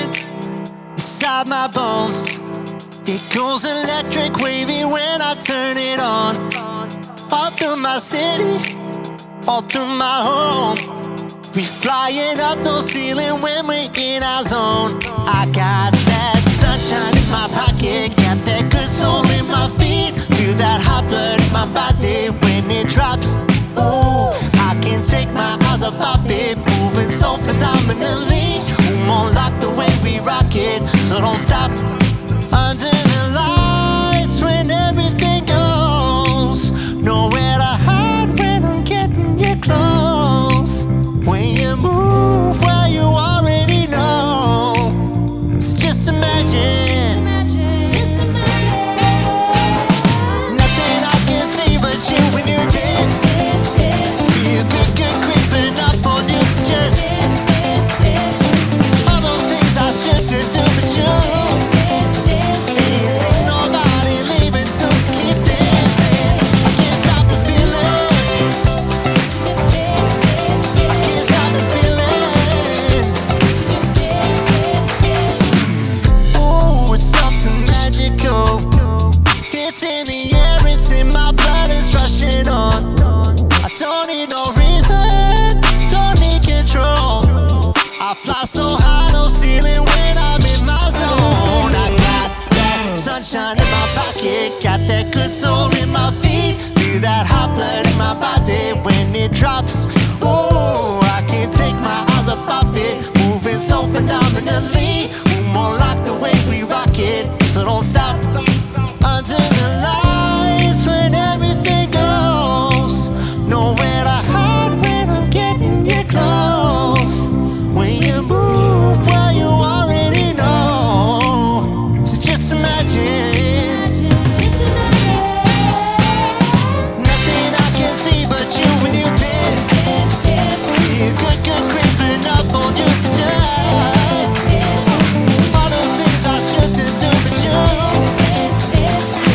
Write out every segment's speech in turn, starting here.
it inside my bones. It goes electric wavy when I turn it on. All through my city, all through my home. We flying up no ceiling when we're in our zone. I got that sunshine in my pocket, got that good soul in my feet. Feel that hot blood in my body when it drops. Ooh, I can't take my eyes off it, moving so phenomenally. Won't lock the way we rock it, so don't stop. Under the lights when everything goes, nowhere to hide when I'm getting you close. When you move, well you already know. So just imagine, nothing I can see but you when you dance. Feel good, good creeping up on you, so just all those things I should to do but you. Ain't nobody leaving, so keep dancing. I can't stop the feeling. I can't stop the feeling. Ooh, it's something magical. It's in the air, it's in my blood, it's rushing on. I don't need no reason, don't need control. I fly so high, no ceiling when I'm in my zone. I got that sunshine in my pocket, got that good soul in my feet. Feel that hot blood in my body when it drops. Ooh, I can't take my eyes off it, moving so phenomenally. Won't lock the way we rock it, so don't stop. Under the lights when everything goes, nowhere to hide when I'm getting you close. When you move, well you already know. So just imagine, nothing I can see but you when you dance. Feel good, good creeping up on you, so just all those things I should to do but you.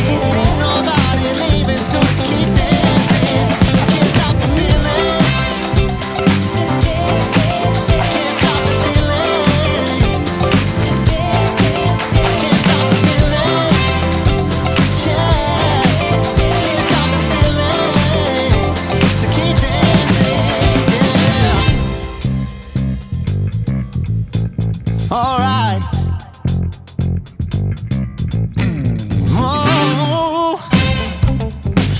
Ain't nobody leaving, so keep dancing. I can't stop the feeling. I can't stop the feeling. I can't stop the feeling. Yeah, can't stop the feeling. So keep dancing. Yeah. All right. Oh,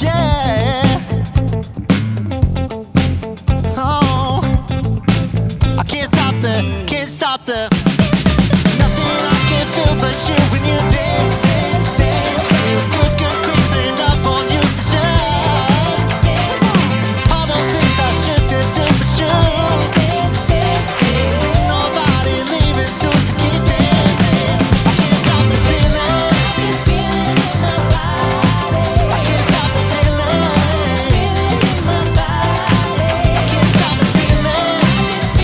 yeah. Oh, I can't stop the nothing I can feel but you when you dance, dance, dance. Feel good, good creeping up on you, so just all those things I should to do but you. Ain't nobody leaving, so keep dancing. I can't stop the feeling. I can't stop the feeling. I can't stop the feeling.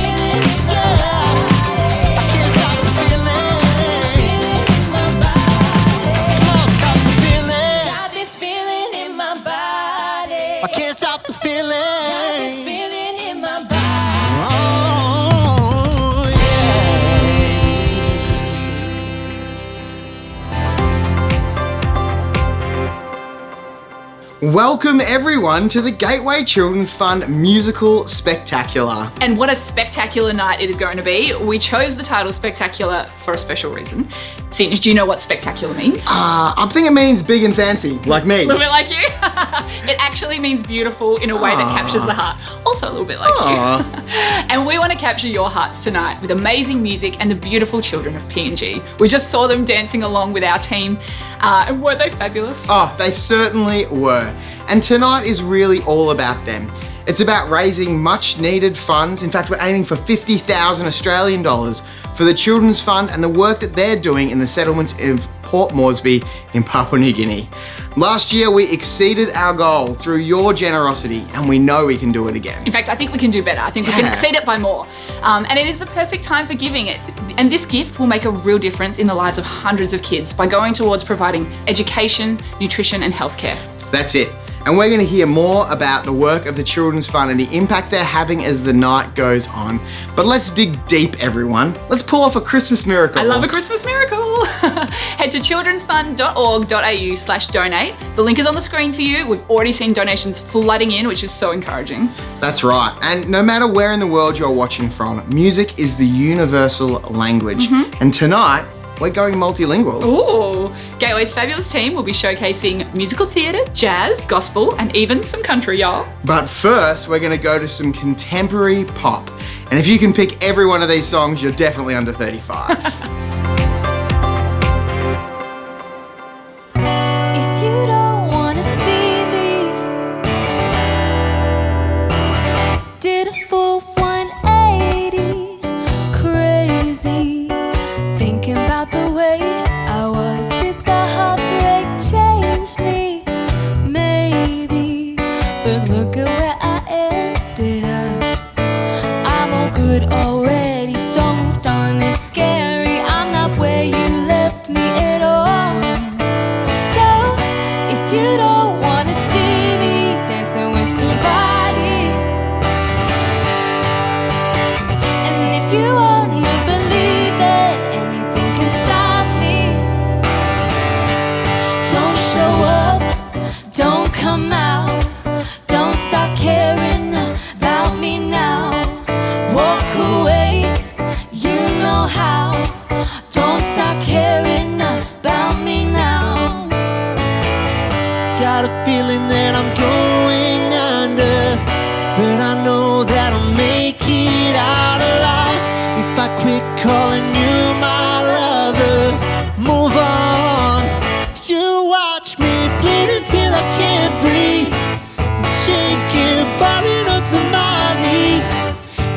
Yeah, I can't stop the feeling. Come on, stop the feeling. Got this feeling in my body. I can't stop the feeling. Got this feeling in my body. Oh, yeah. Welcome everyone to the Gateway Children's Fund Musical Spectacular. And what a spectacular night it is going to be. We chose the title Spectacular for a special reason. Singe, do you know what spectacular means? I think it means big and fancy, like me. A little bit like you. It actually means beautiful in a way that captures the heart. Also a little bit like you. And we want to capture your hearts tonight with amazing music and the beautiful children of PNG. We just saw them dancing along with our team. And weren't they fabulous? Oh, they certainly were. And tonight is really all about them. It's about raising much needed funds. In fact, we're aiming for 50,000 Australian dollars for the Children's Fund and the work that they're doing in the settlements of Port Moresby in Papua New Guinea. Last year, we exceeded our goal through your generosity, and we know we can do it again. In fact, I think we can do better. I think we can exceed it by more. And it is the perfect time for giving it. And this gift will make a real difference in the lives of hundreds of kids by going towards providing education, nutrition, and healthcare. That's it. And we're going to hear more about the work of the Children's Fund and the impact they're having as the night goes on. But let's dig deep, everyone. Let's pull off a Christmas miracle. I love a Christmas miracle. Head to childrensfund.org.au/donate. The link is on the screen for you. We've already seen donations flooding in, which is so encouraging. That's right. And no matter where in the world you're watching from, music is the universal language. And tonight, we're going multilingual. Ooh. Gateway's fabulous team will be showcasing musical theatre, jazz, gospel, and even some country, y'all. But first, we're going to go to some contemporary pop. And if you can pick every one of these songs, you're definitely under 35. If you don't wanna see me, did a full 180, crazy, thinking about the way I was. Did the heartbreak change me? Maybe, but look at where I ended up. I'm all good already, so moved on. It's scary, I'm not where you left me at all. So, if you don't wanna see me dancing with somebody, and if you wanna believe that anything can stop me, don't show up, don't come out, don't start caring about me now. Walk away, you know how. Don't start caring about me now. Got a feeling that I'm going under, but I know that I'll make it out alive if I quit calling you my lover. Move on. You watch me bleed until I can't breathe, shaking, falling onto my knees.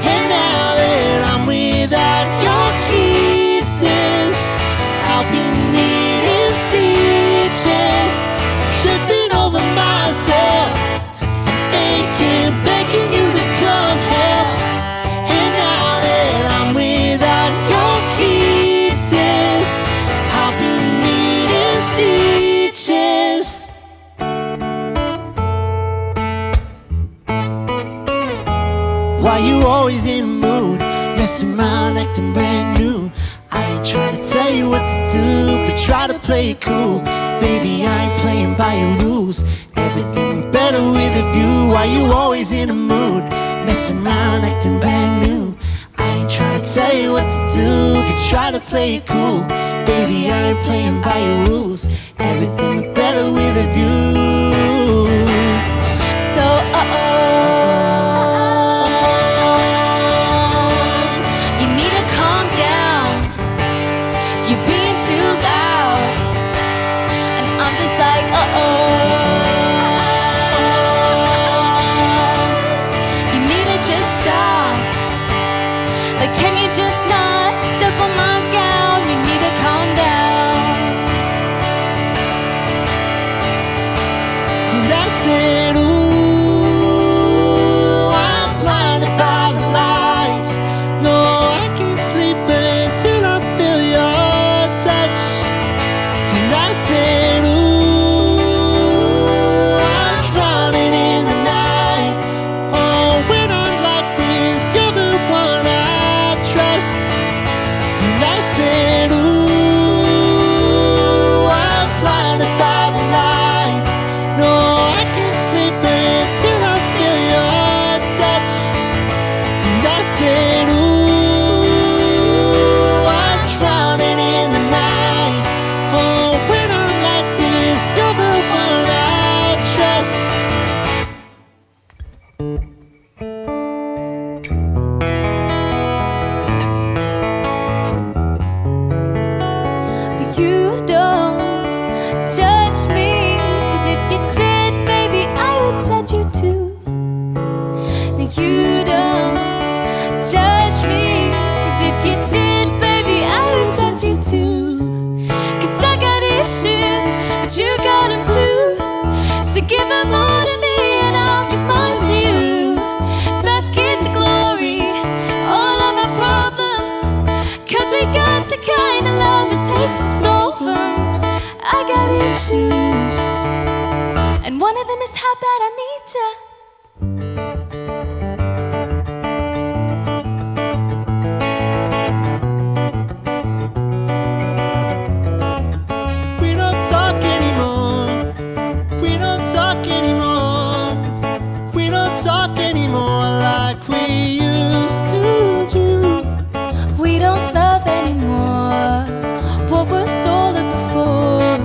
And now that I'm without your kisses, I'll be needing stitches, tripping over myself, aching, begging you to come help. And now that I'm without your kisses, I'll be needing stitches. Why you always in the mood, messing around, acting brand new? I ain't trying to tell you what to do, but try to play it cool. Baby, I ain't playing by your rules. Everything will be better with a view. Why you always in the mood, messing around, acting brand new? I ain't trying to tell you what to do, but try to play it cool. Baby, I ain't playing by your rules. Everything will be better with a view. So, you need to calm down. You're being too loud, and I'm just like, you need to just stop. Like, can you just not step on my gown? You need to calm down. And I said, ooh, I'm blinded by the lights. No, I can't sleep until I feel your touch. And I said, ooh, I'm drowning in the night. Oh, when I'm like this, you're the one I trust. And I said, ooh, I'm blinded by the lights. No, I can't sleep until I feel your touch. And I said, ooh, I'm drowning in the night. Oh, when I'm like this, you're the one I trust. But you don't judge me, 'cause if you did, baby, I would judge you too. Now you don't judge me, 'cause if you did, baby, I would judge you too. 'Cause I got issues, but you got them too. So give them all to me and I'll give mine to you. Bask in the glory, all of our problems, 'cause we got the kind of love it takes us over. I got issues, and one of them is how bad I need ya. We don't talk anymore. We don't talk anymore. We don't talk anymore like we used to do. We don't love anymore. What was all it before?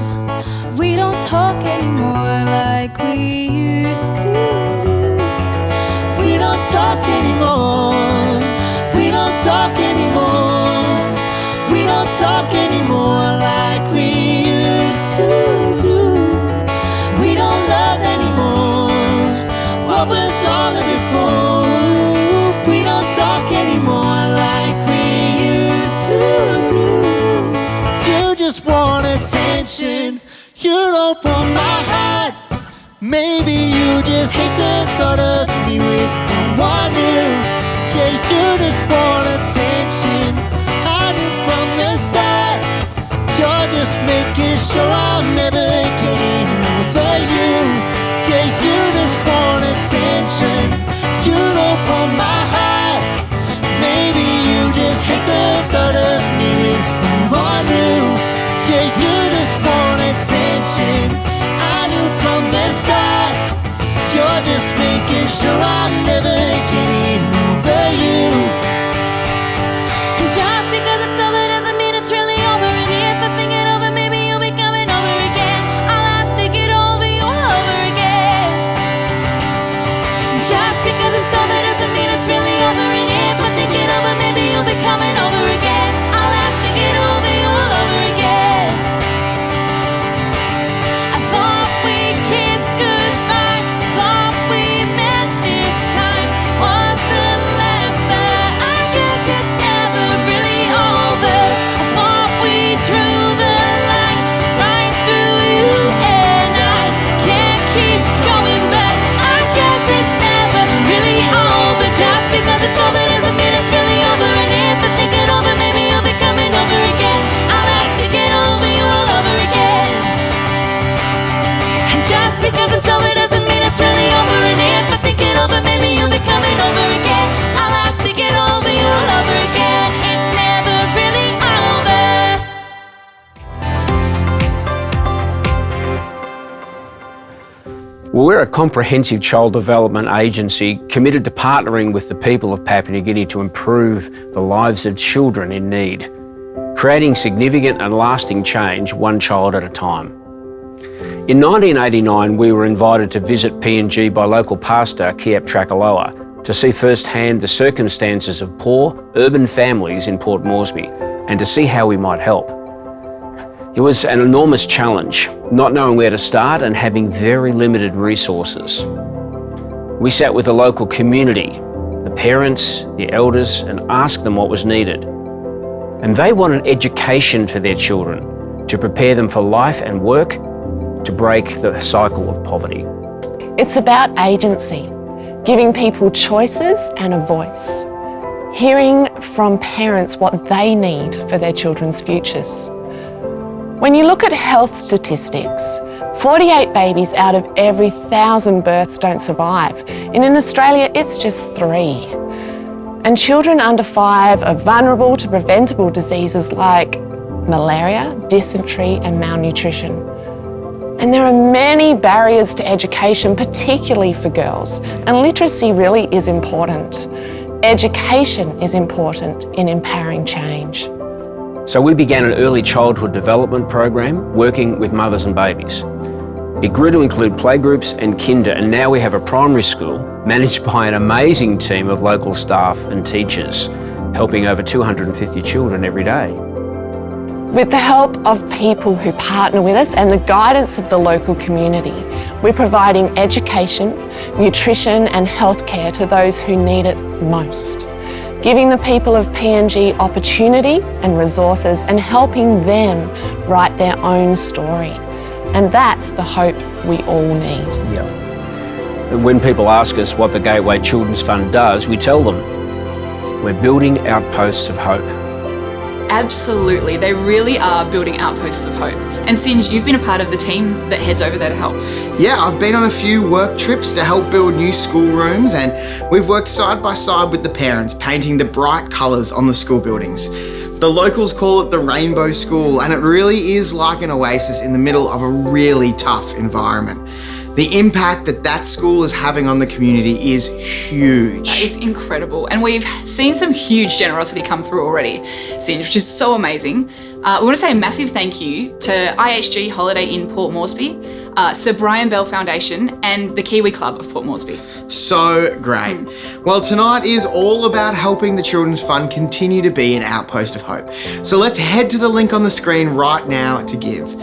We don't talk anymore like we used to do. We don't talk anymore. We don't talk anymore. We don't talk anymore like we used to do. We don't love anymore. What was all it before? We don't talk anymore like we used to do. You just want attention. You don't want my heart. Maybe you just hate the thought of me with someone new. Yeah, you just want attention. I knew from the start. You're just making sure I'm never getting over you. Yeah, you just want attention. You don't want my heart. Maybe you just hate the thought of me with someone new. Yeah, you just want attention. I knew from the start. You're just making sure I'm never getting over you. Just because it's over doesn't mean it's really over. And if I think it over, maybe you'll be coming over again. I'll have to get over you all over again. Just because it's over doesn't mean it's really over. And if I think it over, maybe you'll be coming over again. I'll have to get over you all over again. I thought we kissed goodbye. Thought we met this time. Was the last, but I guess it's never really over. I thought we drew the line right through you and I can't keep going, but I guess it's never really over. Just because it's over doesn't mean it's really over. And if I think it over, maybe you'll be coming over again. I'll have to get over you all over again. And just because it's over doesn't mean it's really over. And if I think it over, maybe you'll be coming over again. I'll have to get over you all over again. It's never really over. Well, we're a comprehensive child development agency committed to partnering with the people of Papua New Guinea to improve the lives of children in need, creating significant and lasting change one child at a time. In 1989, we were invited to visit PNG by local pastor Kiep Trakaloa to see firsthand the circumstances of poor urban families in Port Moresby and to see how we might help. It was an enormous challenge, not knowing where to start and having very limited resources. We sat with the local community, the parents, the elders, and asked them what was needed. And they wanted education for their children to prepare them for life and work, to break the cycle of poverty. It's about agency, giving people choices and a voice, hearing from parents what they need for their children's futures. When you look at health statistics, 48 babies out of every 1,000 births don't survive. And in Australia, it's just 3. And children under 5 are vulnerable to preventable diseases like malaria, dysentery, and malnutrition. And there are many barriers to education, particularly for girls. And literacy really is important. Education is important in empowering change. So we began an early childhood development program working with mothers and babies. It grew to include playgroups and kinder, and now we have a primary school managed by an amazing team of local staff and teachers, helping over 250 children every day. With the help of people who partner with us and the guidance of the local community, we're providing education, nutrition and healthcare to those who need it most, giving the people of PNG opportunity and resources and helping them write their own story. And that's the hope we all need. Yeah. When people ask us what the Gateway Children's Fund does, we tell them we're building outposts of hope. Absolutely, they really are building outposts of hope. And Sinj, you've been a part of the team that heads over there to help. Yeah, I've been on a few work trips to help build new schoolrooms, and we've worked side by side with the parents, painting the bright colours on the school buildings. The locals call it the Rainbow School, and it really is like an oasis in the middle of a really tough environment. The impact that school is having on the community is huge. That is incredible. And we've seen some huge generosity come through already, Sinj, which is so amazing. We want to say a massive thank you to IHG Holiday Inn Port Moresby, Sir Brian Bell Foundation, and the Kiwi Club of Port Moresby. So great. Well, tonight is all about helping the Children's Fund continue to be an outpost of hope. So let's head to the link on the screen right now to give.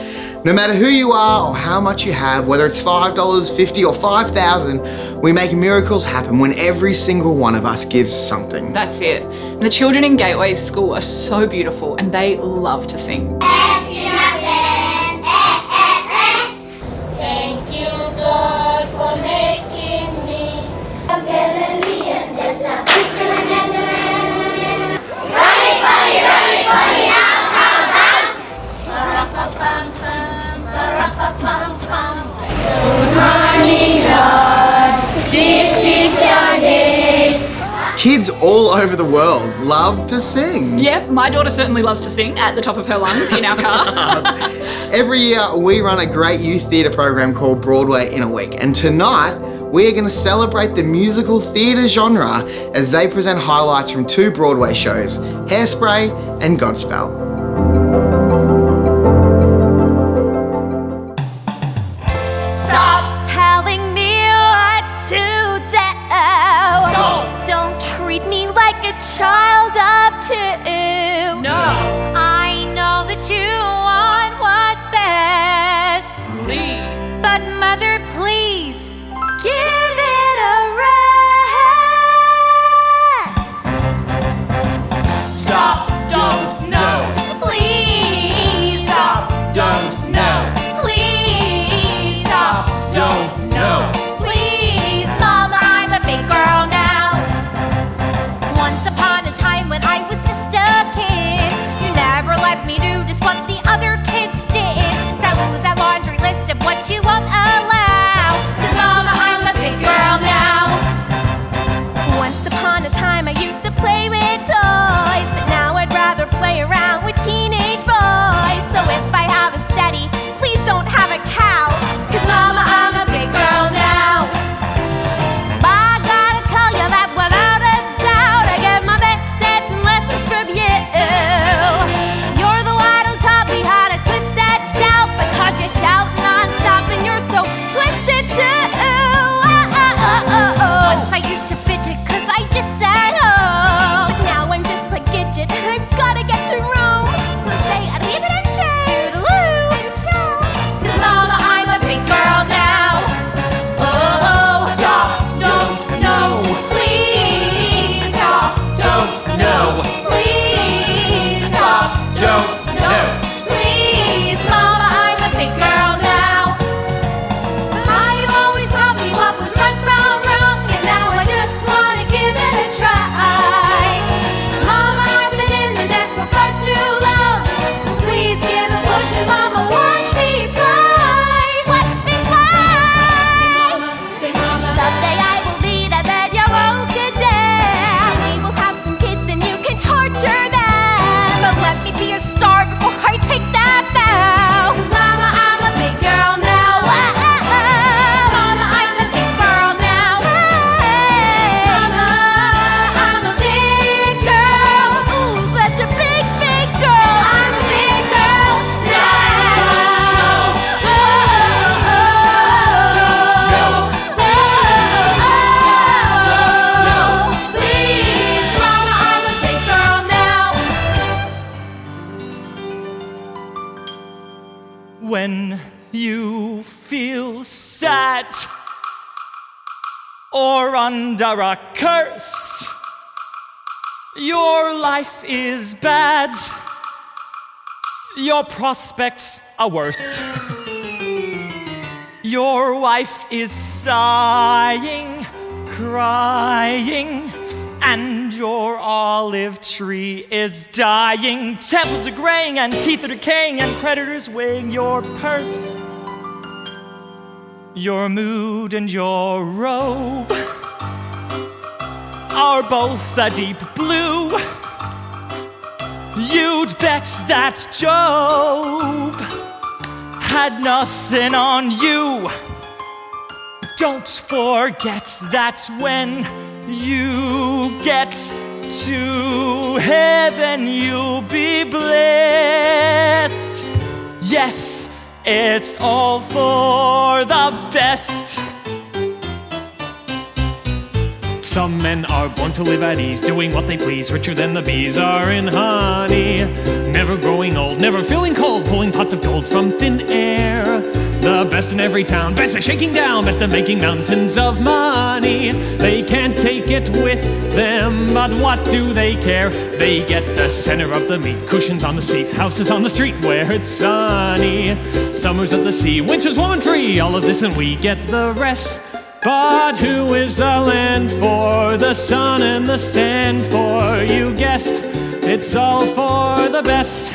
No matter who you are or how much you have, whether it's $5, $50 or $5,000, we make miracles happen when every single one of us gives something. That's it. And the children in Gateway's school are so beautiful and they love to sing. Thank you, God, for making me a melody and there's a Kids all over the world love to sing. Yep, my daughter certainly loves to sing at the top of her lungs in our car. Every year we run a great youth theatre program called Broadway in a Week, and tonight we are going to celebrate the musical theatre genre as they present highlights from 2 Broadway shows, Hairspray and Godspell. Stop telling me what to do. Don't treat me like a child of 2. No. I know that you want what's best. Please. But mother, please, give it a rest. Stop, don't, no. Please. Stop, don't, no. Please. Stop, don't, no. Please, Mama, I'm a big girl now. Once upon a time when I was just a kid, you never let me do just what the other kids did. So lose that laundry list of what you won't allow. 'Cause Mama, I'm a big girl now. Once upon a time I used to play with toys, but now I'd rather play around with teenage boys. So if I have a steady, please don't have a cow. 'Cause Mama, I'm a big girl now. I gotta tell you that without a doubt, I get my best stats and lessons from you. You're the one who taught me how to twist that shout, because you shout non-stop and you're so twisted too. Once I used to fidget 'cause I just sat home, but now I'm just like Gidget and I've gotta get to Rome. So say arrivederci, toodaloo, ciao. 'Cause Mama, I'm a big girl now. Oh, Stop, don't, no. please, Stop, don't, no. please, Stop, don't, no. please, Mama, I'm a big girl now. You always taught me what was right from wrong, and now I just wanna give it a try. Mama, I've been in the nest for far too long, so please give a push and Mama, watch me fly. Watch me fly. Say mama. Someday I will be the bed you broken down. We will have some kids and you can torture them, but let me be a star before I take that bow. 'Cause Mama, I'm a big girl now. Mama, I'm a big girl now. Mama, I'm a big girl. Ooh, such a big, big girl. I'm a big girl now. Please, Mama, I'm a big girl now. When you feel sad or under a curse, your life is bad, your prospects are worse. Your wife is sighing, crying, and your olive tree is dying. Temples are graying and teeth are decaying and creditors weighing your purse. Your mood and your robe are both a deep blue. You'd bet that Job had nothing on you. Don't forget that when you get to heaven, you'll be blessed. Yes, it's all for the best. Some men are born to live at ease, doing what they please, richer than the bees are in honey. Never growing old, never feeling cold, pulling pots of gold from thin air. The best in every town, best at shaking down, best at making mountains of money. They can't take it with them, but what do they care? They get the center of the meat, cushions on the seat, houses on the street where it's sunny. Summers at the sea, winters warm and free, all of this and we get the rest. But who is the land for, the sun and the sand for? You guessed, it's all for the best.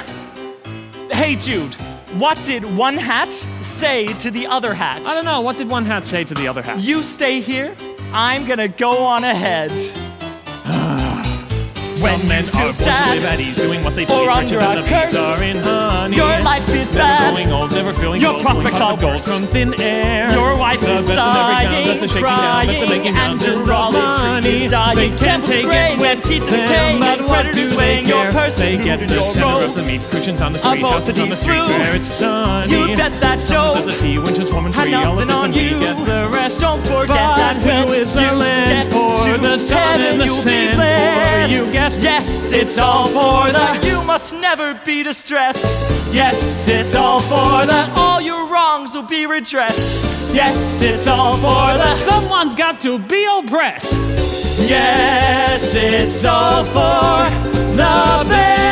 Hey Jude, what did one hat say to the other hat? I don't know, what did one hat say to the other hat? You stay here, I'm gonna go on ahead. When Some men you feel are born to sad live at ease, doing what they please, or richer under than a the curse, bees are in honey. your life is Never bad. growing old, never feeling Your cold, prospects pulling are pots of gold worse. from thin air. Your wife The is best in every town, best sighing, at shaking down, best at making crying, and mountains your of olive tree money. is dying. They can't Temples take graying it and with teeth are them, decaying but and what creditors do they weighing your care? purse They and get food the in your center robe. of the meat, cushions on the street, Above the houses on the deep street blue. where it's sunny. You bet that Summers Job at the sea, winters warm and had free, all of nothing this on and we you. get the rest. Don't forget But that when who is the you land get for, to the sun heaven, and the you'll be sand blessed. for? You guessed, yes, it's all for the. You must never be distressed. Yes, it's all for the. All your wrongs will be redressed. Yes, it's all for the. someone's got to be oppressed. Yes, it's all for the best.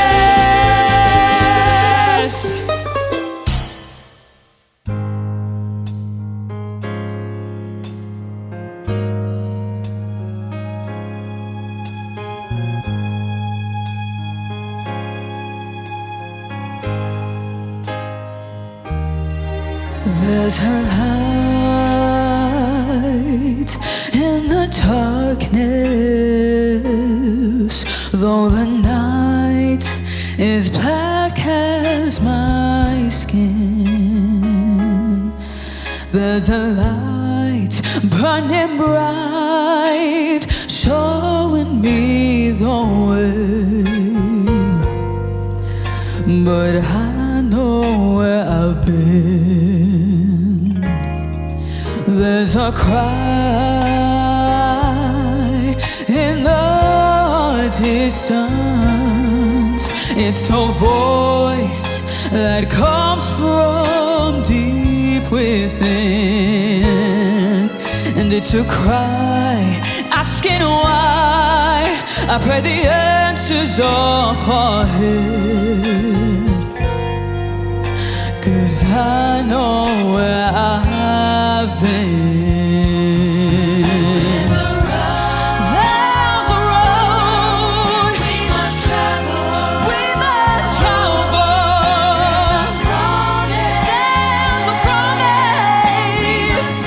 There's a light in the darkness, though the night is black as my skin. There's a light burning bright, showing me the way, but I know where I've been. There's a cry in the distance. It's a voice that comes from deep within, and it's a cry asking why. I pray the answers up ahead, 'cause I know where I've been. There's a road we must travel. We must travel. There's a promise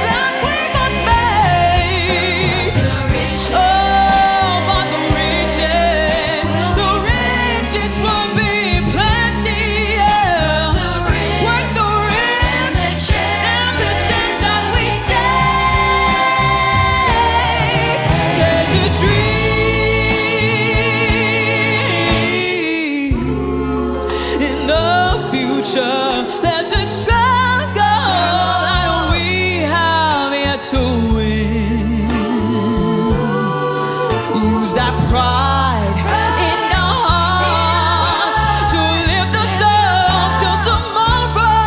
that we must make. Oh, but the riches will be plenty. Yeah. Worth the risk and the chance that we take. There's a dream in the future. There's a struggle that we have yet to win. Lose that pride in our hearts to lift us up till tomorrow.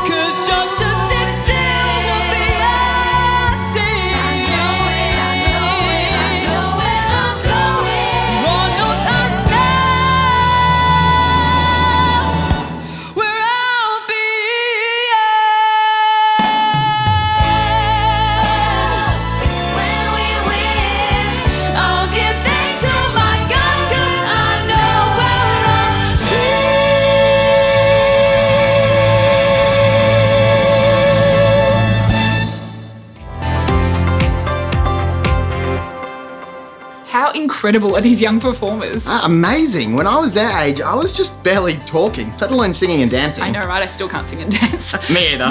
'Cause just to sit still will be our sin. I know where I'm going. Lord knows I know. incredible are these young performers? Amazing. When I was their age, I was just barely talking, let alone singing and dancing. I know, right? I still can't sing and dance. Me either.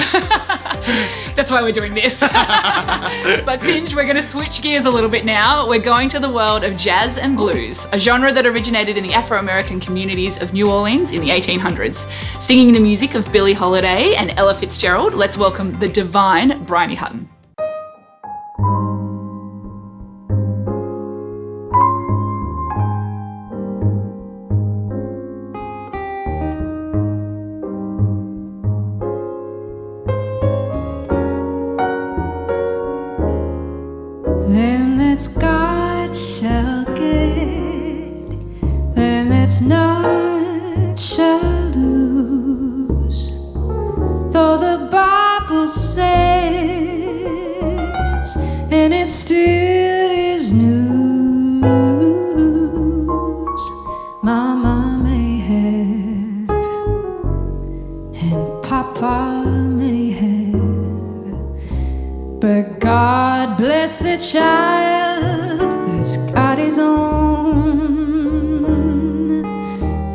That's why we're doing this. But Singe, we're going to switch gears a little bit now. We're going to the world of jazz and blues, a genre that originated in the Afro-American communities of New Orleans in the 1800s. Singing the music of Billie Holiday and Ella Fitzgerald, let's welcome the divine Bryony Hutton. Them that's got shall get, them that's not shall lose. Though the Bible says, and it still is news, Mama may have, and Papa may have, but God bless the child that's got his own,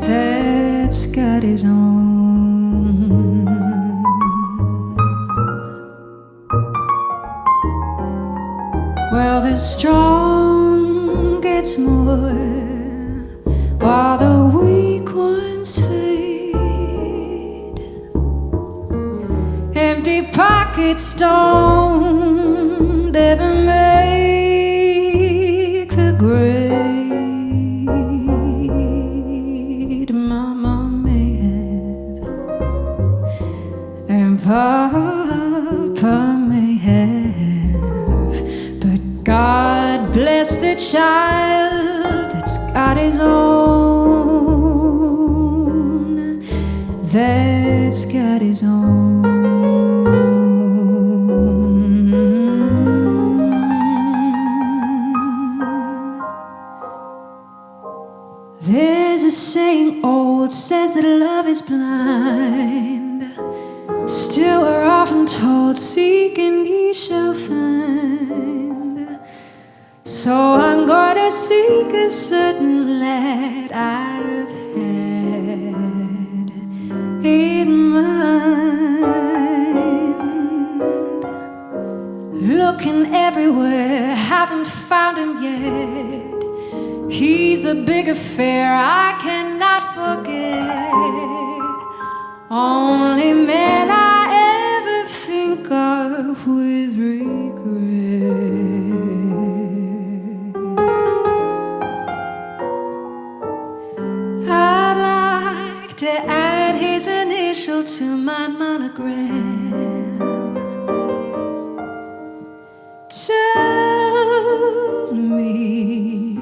that's got his own. Well, the strong gets more while the weak ones fade. Empty pockets don't ever make the grade. Mama may have, and Papa may have, but God bless the child that's got his own, that's got his own. There's a saying old says that love is blind. Still we're often told, seek and ye shall find. So I'm going to seek a certain lad I've had in mind. Looking everywhere, haven't found him yet. He's the big affair I cannot forget. Only man I ever think of with regret. I'd like to add his initial to my monogram. Tell me,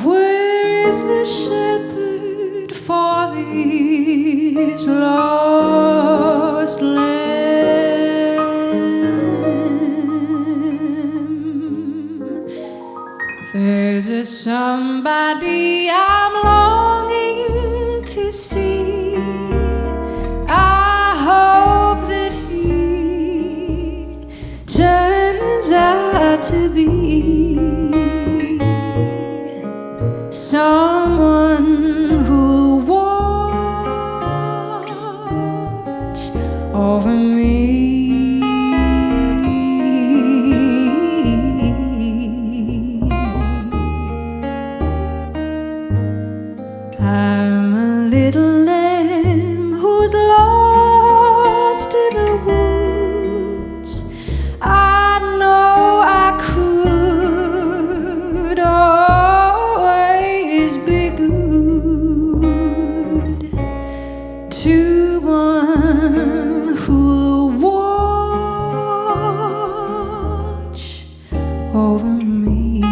where is the shepherd for these lost lambs? There's a somebody I'm longing to see. I hope that he turns out to be someone who'll watch over me. I'm a little lamb who's lost in the woods. I know I could always be good to one who'll watch over me.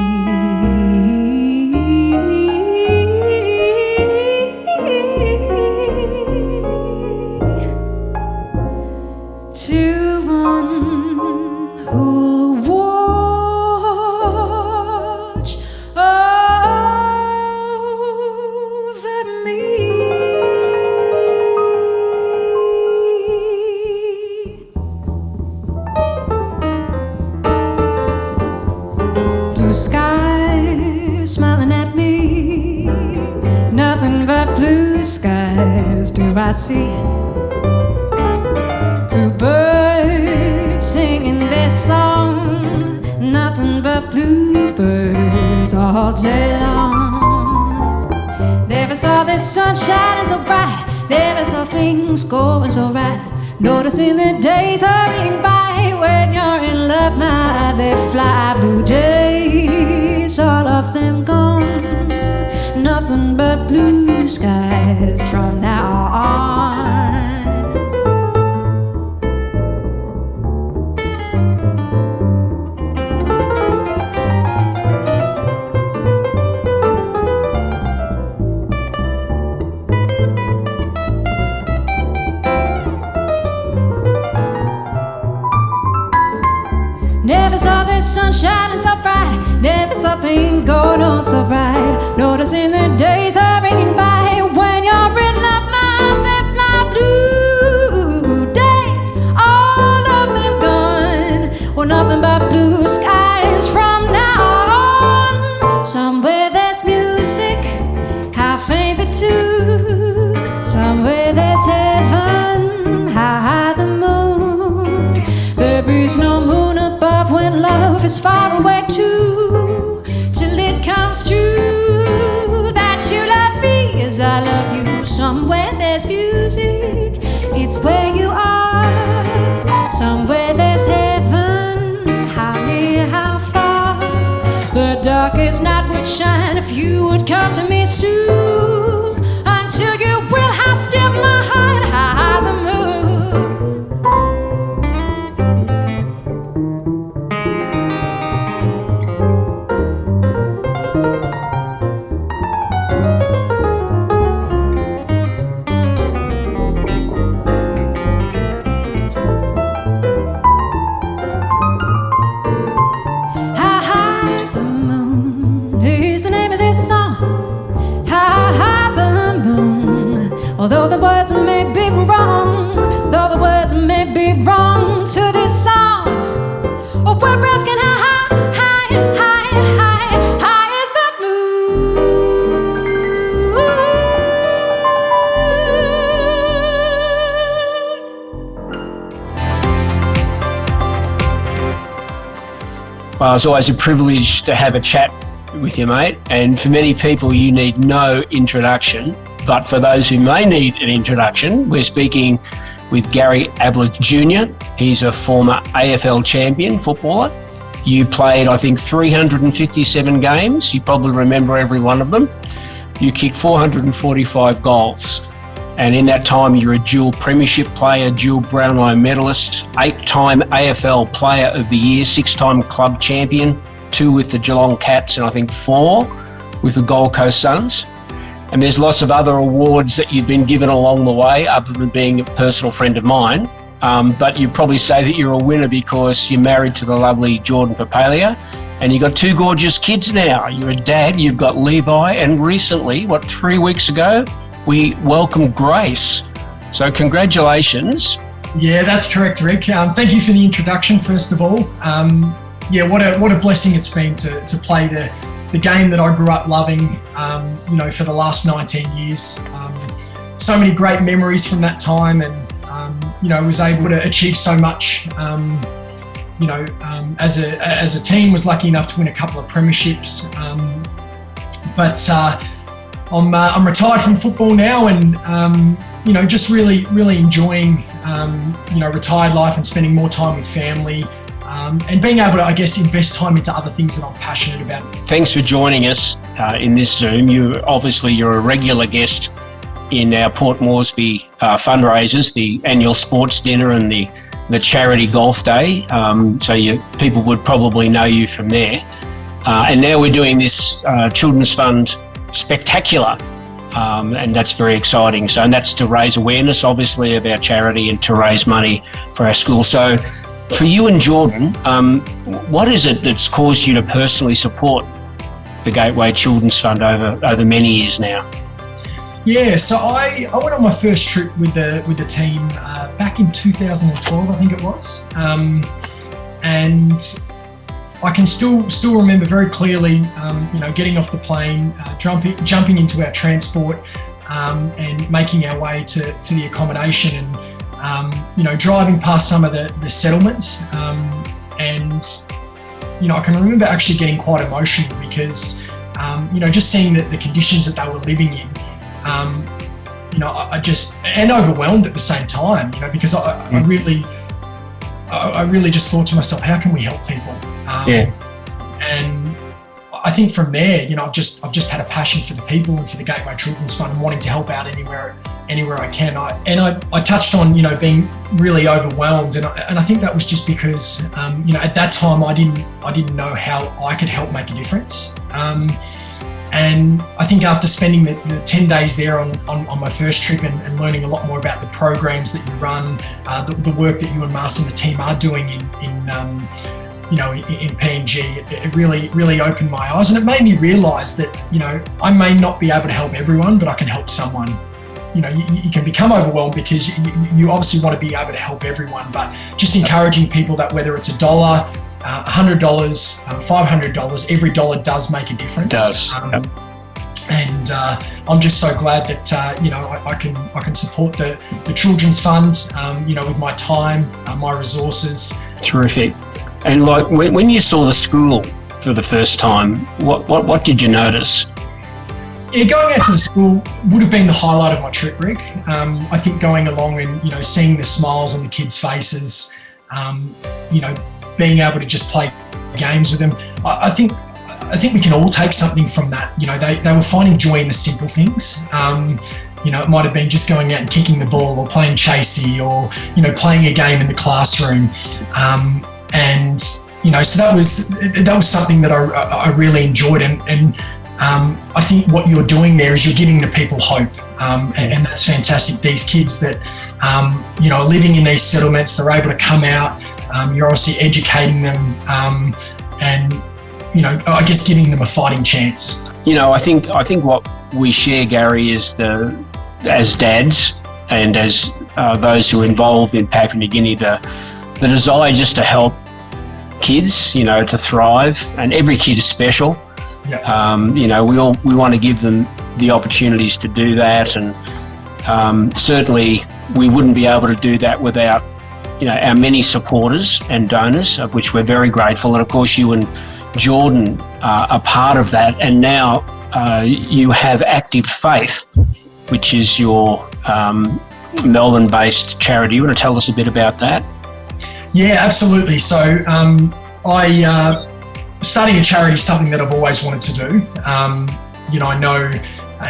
skies do I see? Blue birds singing their song, nothing but bluebirds all day long. Never saw the sun shining so bright, never saw things going so right. Noticing the days hurrying by, when you're in love, my, they fly. Blue days, all of them gone, nothing but blue skies from now on. Never saw the sun shining so bright, never saw things going on so right. Noticing the days hurrying by, when you're in love, man, they fly. Blue days, all of them gone, well, nothing but blue skies from now on. Somewhere there's music, how faint the tune. Somewhere there's heaven, how high the moon. There is no moon above when love is far away too, till it comes true that you love me as I love you. Somewhere there's music, it's where you are. Somewhere there's heaven, how near, how far. The darkest night would shine if you would come to me soon. Until you will, have still my heart, high the moon. Although the words may be wrong, though the words may be wrong to this song, oh, we're asking how high, high, high, high, high is the Well, it's always a privilege to have a chat with you, mate. And for many people, you need no introduction. But for those who may need an introduction, we're speaking with Gary Ablett Jr. He's a former AFL champion footballer. You played, I think, 357 games. You probably remember every one of them. You kicked 445 goals. And in that time, you're a dual premiership player, dual Brownlow medalist, 8-time AFL Player of the Year, 6-time club champion, 2 with the Geelong Cats and I think 4 with the Gold Coast Suns. And there's lots of other awards that you've been given along the way, other than being a personal friend of mine. But you'd probably say that you're a winner because you're married to the lovely Jordan Papalia, and you've got 2 gorgeous kids now. You're a dad, you've got Levi, and recently, 3 weeks ago, we welcomed Grace. So congratulations. Yeah, that's correct, Rick. Thank you for the introduction, first of all. What a blessing it's been to play the game that I grew up loving, for the last 19 years. So many great memories from that time, and was able to achieve so much. As a team, was lucky enough to win a couple of premierships. I'm retired from football now, and just really enjoying retired life and spending more time with family. And being able to, I guess, invest time into other things that I'm passionate about. Thanks for joining us in this Zoom. You're a regular guest in our Port Moresby fundraisers, the annual sports dinner and the charity golf day. People would probably know you from there. And now we're doing this Children's Fund Spectacular, and that's very exciting. And that's to raise awareness, obviously, of our charity and to raise money for our school. So for you and Jordan, what is it that's caused you to personally support the Gateway Children's Fund over many years now? Yeah, so I went on my first trip with the team back in 2012, I think it was, and I can still remember very clearly, getting off the plane, jumping into our transport, and making our way to the accommodation and, driving past some of the settlements. And I can remember actually getting quite emotional because, just seeing the conditions that they were living in, I just, and overwhelmed at the same time, because I really just thought to myself, how can we help people? And I think from there, I've just had a passion for the people and for the Gateway Children's Fund and wanting to help out anywhere I can. I touched on, being really overwhelmed, and I think that was just because, at that time I didn't know how I could help make a difference. And I think after spending the 10 days there on my first trip and learning a lot more about the programs that you run, the work that you and Mars and the team are doing in PNG, it really opened my eyes, and it made me realise that, I may not be able to help everyone, but I can help someone. You can become overwhelmed because you obviously want to be able to help everyone, but just encouraging people that whether it's $1, $100, $500, every dollar does make a difference. It does. And I'm just so glad that I can support the Children's Fund, with my time, my resources. Terrific. And like when you saw the school for the first time, what did you notice? Yeah, going out to the school would have been the highlight of my trip, Rick. I think going along and seeing the smiles on the kids' faces, being able to just play games with them. I think we can all take something from that. They were finding joy in the simple things. It might have been just going out and kicking the ball or playing chasey or, playing a game in the classroom. So that was something that I really enjoyed. And I think what you're doing there is you're giving the people hope. And that's fantastic. These kids that, are living in these settlements, they're able to come out. You're obviously educating them, and I guess giving them a fighting chance. I think what we share, Gary, is as dads and as those who are involved in Papua New Guinea, the desire just to help kids, to thrive, and every kid is special. Yeah. We want to give them the opportunities to do that, and certainly we wouldn't be able to do that without our many supporters and donors, of which we're very grateful. And of course, you and Jordan are part of that. And now you have Active Faith, which is your Melbourne-based charity. You want to tell us a bit about that? Yeah, absolutely. So starting a charity is something that I've always wanted to do. I know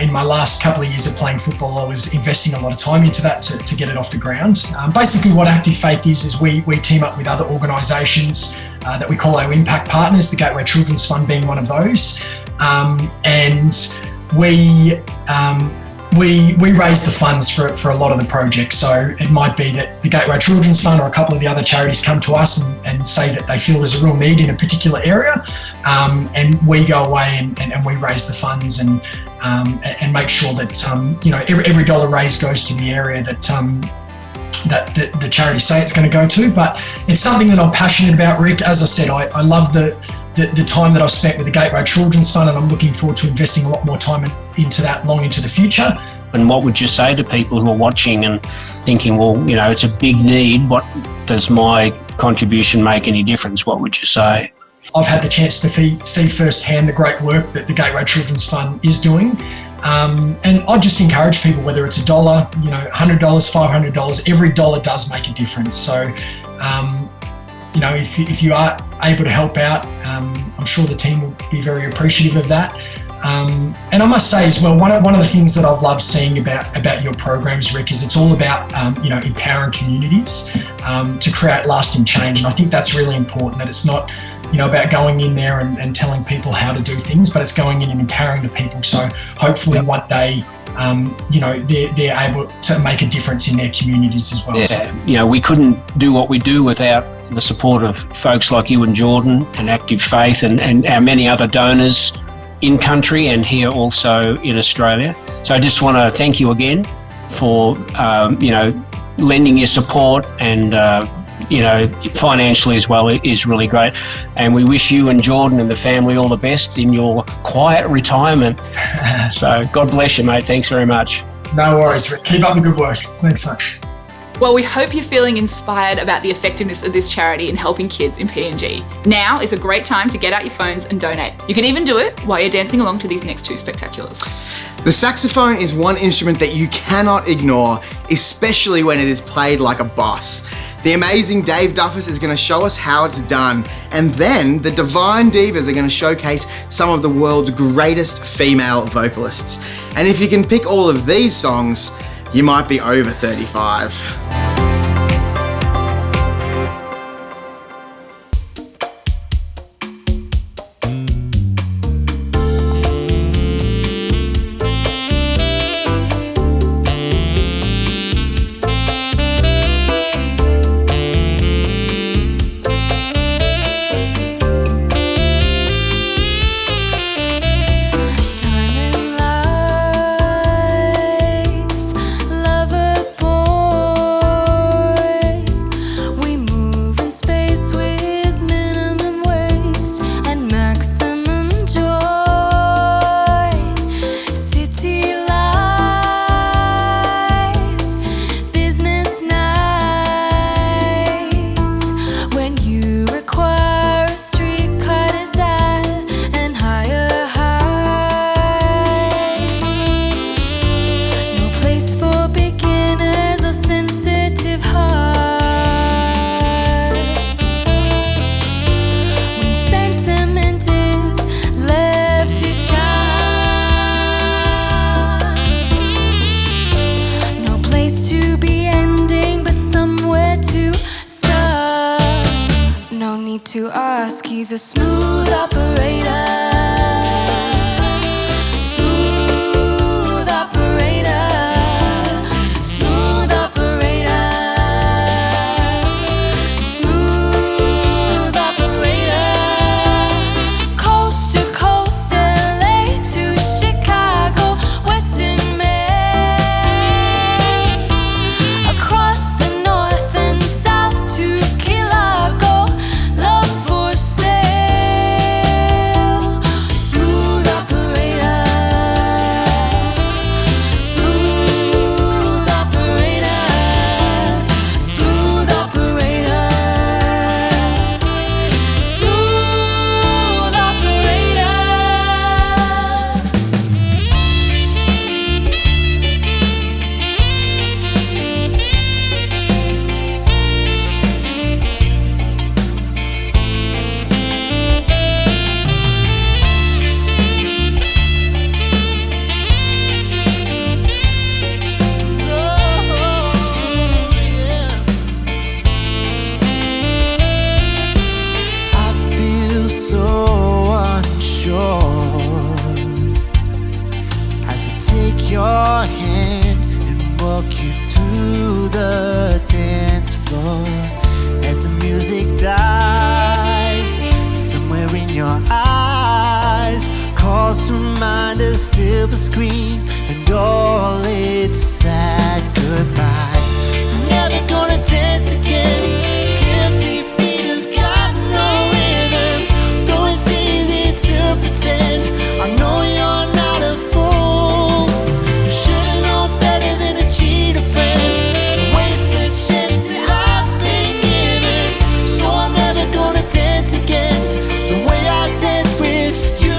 in my last couple of years of playing football, I was investing a lot of time into that to get it off the ground. Basically what Active Faith is we team up with other organisations that we call our impact partners, the Gateway Children's Fund being one of those. And we raise the funds for a lot of the projects. So it might be that the Gateway Children's Fund or a couple of the other charities come to us and say that they feel there's a real need in a particular area. And we go away and we raise the funds and make sure that every dollar raised goes to the area that the charities say it's going to go to. But it's something that I'm passionate about, Rick. As I said, I love the time that I've spent with the Gateway Children's Fund, and I'm looking forward to investing a lot more time into that long into the future. And what would you say to people who are watching and thinking, well, it's a big need, what does my contribution make any difference? What would you say? I've had the chance to see firsthand the great work that the Gateway Children's Fund is doing. And I'd just encourage people, whether it's $1, $100, $500, every dollar does make a difference. So, if you are able to help out, I'm sure the team will be very appreciative of that. And I must say as well, one of the things that I've loved seeing about your programs, Rick, is it's all about empowering communities to create lasting change. And I think that's really important, that it's not about going in there and telling people how to do things, but it's going in and empowering the people. So hopefully one day, they're able to make a difference in their communities as well. Yeah, we couldn't do what we do without the support of folks like you and Jordan and Active Faith and our many other donors in country and here also in Australia. So I just want to thank you again for, lending your support and financially as well is really great. And we wish you and Jordan and the family all the best in your quiet retirement. So God bless you, mate. Thanks very much. No worries, Rick. Keep up the good work. Thanks, mate. Well, we hope you're feeling inspired about the effectiveness of this charity in helping kids in PNG. Now is a great time to get out your phones and donate. You can even do it while you're dancing along to these next two spectaculars. The saxophone is one instrument that you cannot ignore, especially when it is played like a boss. The amazing Dave Duffus is going to show us how it's done, and then the Divine Divas are going to showcase some of the world's greatest female vocalists. And if you can pick all of these songs, you might be over 35. To ask, he's a smooth operator. Smooth operator. Smooth operator. Smooth operator. Coast to coast, LA to Chicago, Western Maine, across the north and south to Kilago. Love for sale. Smooth operator. Smooth operator. Smooth operator. Smooth operator. I feel so unsure as I take your hand and walk you through the dance floor. As the music dies, somewhere in your eyes calls to mind a silver screen and all its sad goodbyes. I'm never gonna dance again. Guilty feet have got no rhythm, though it's easy to pretend. I know you're not a fool. You should've known better than to cheat a friend, waste the chance that I've been given. So I'm never gonna dance again the way I danced with you.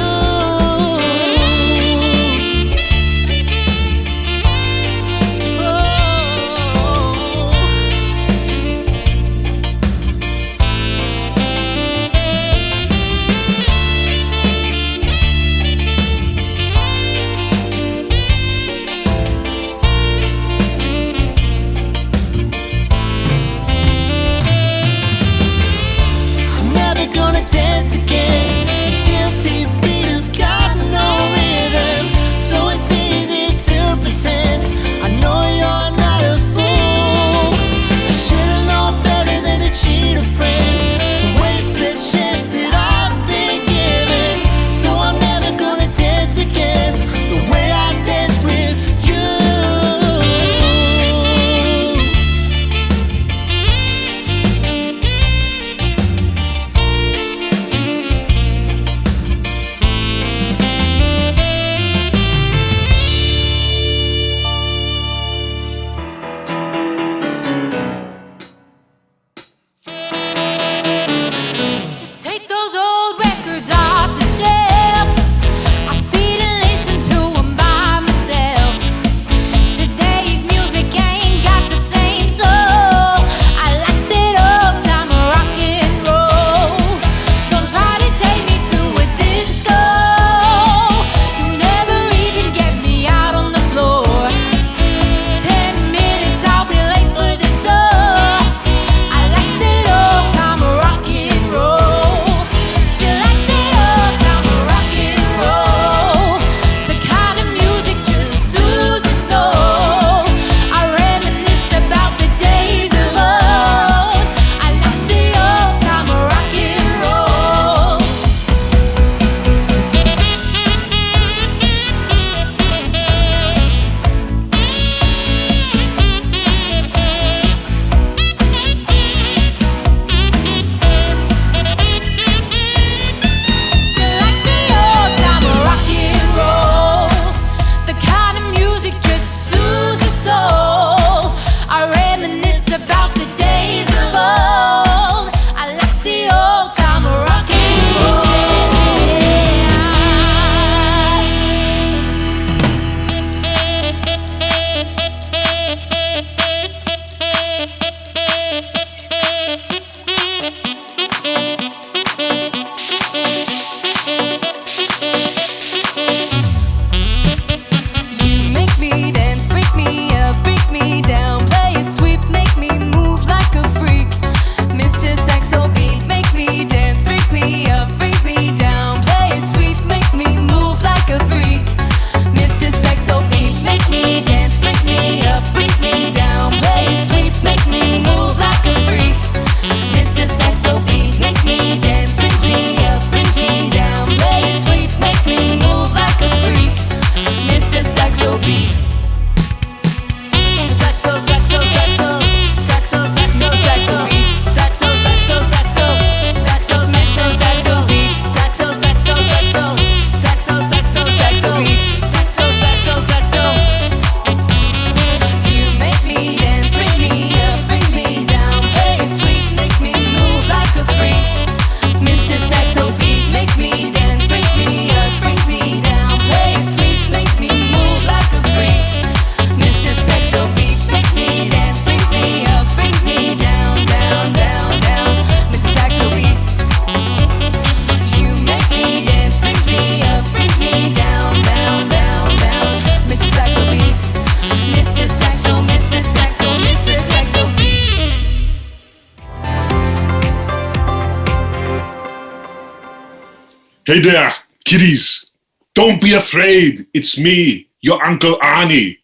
Hey there, kiddies. Don't be afraid. It's me, your Uncle Arnie.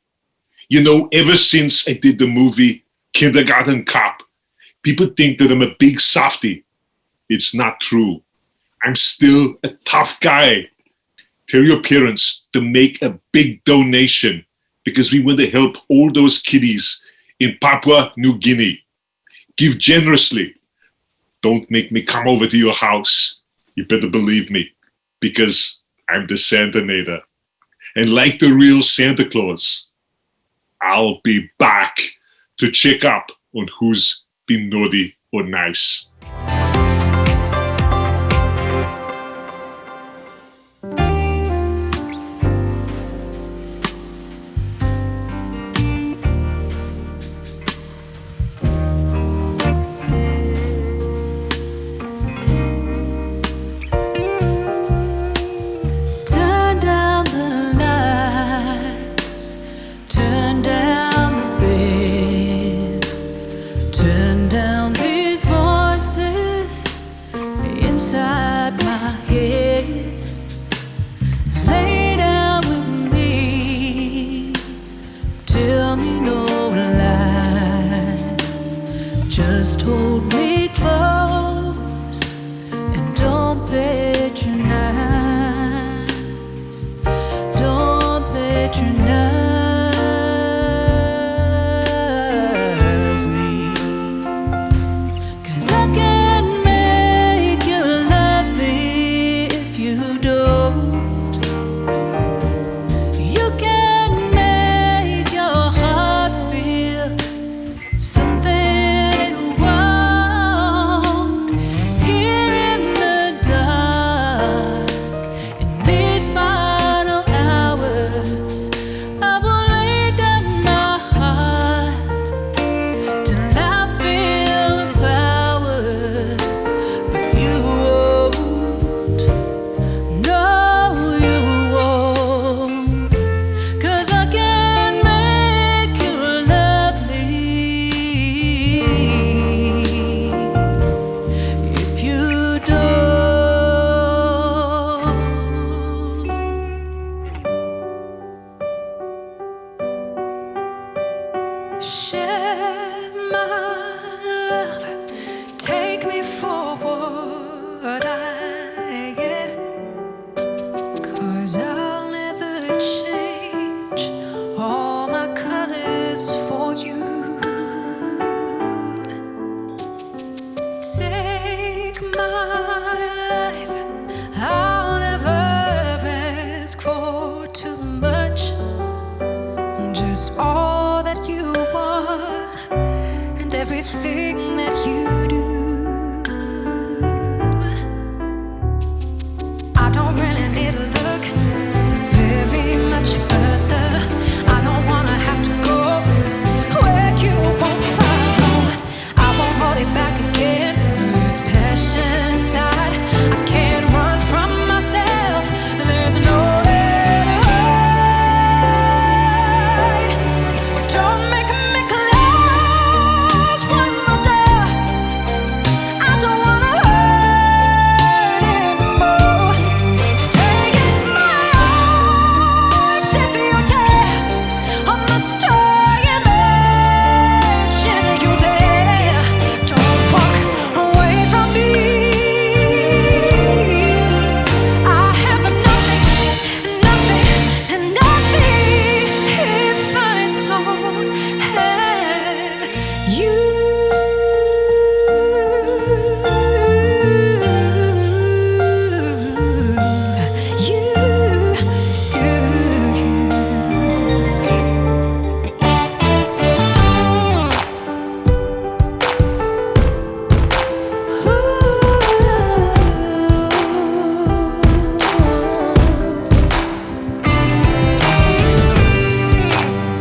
You know, ever since I did the movie Kindergarten Cop, people think that I'm a big softy. It's not true. I'm still a tough guy. Tell your parents to make a big donation because we want to help all those kiddies in Papua New Guinea. Give generously. Don't make me come over to your house. You better believe me, because I'm the Santanator. And like the real Santa Claus, I'll be back to check up on who's been naughty or nice. Turn down the lights, turn down the bed, turn down these voices inside my head. Lay down with me, tell me no lies, just hold me close and don't patronize, don't patronize me. 'Cause I can't make you love me if you don't. You can't make your heart feel something it won't. Here in the dark, in these final hours, I will lay down my heart till I feel the power. But you won't, no you won't. 'Cause I can't make you love me if you don't. Share my love, take me forward, yeah. 'Cause I'll never change all my colors for you. Take my life, I'll never ask for too much. Just all that you are and everything that you do. I don't really need to look very much further. I don't wanna have to go where you won't follow. I won't hold it back again. There's passion inside. I can't run from myself. There's no don't make me close one more door. I don't wanna hurt anymore. Stay in my arms if you dare. I must imagine you there. Don't walk away from me. I have nothing if I don't have you.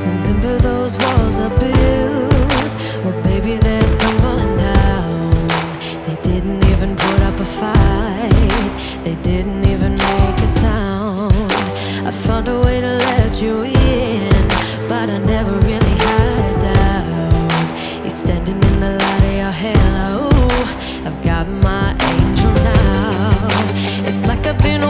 Remember those walls I built? Well, baby, they're tumbling down. They didn't even put up a fight. They didn't even make a sound. I found a way to let you in, but I never really had it down. You're standing in the light of your halo. I've got my angel now. It's like I've been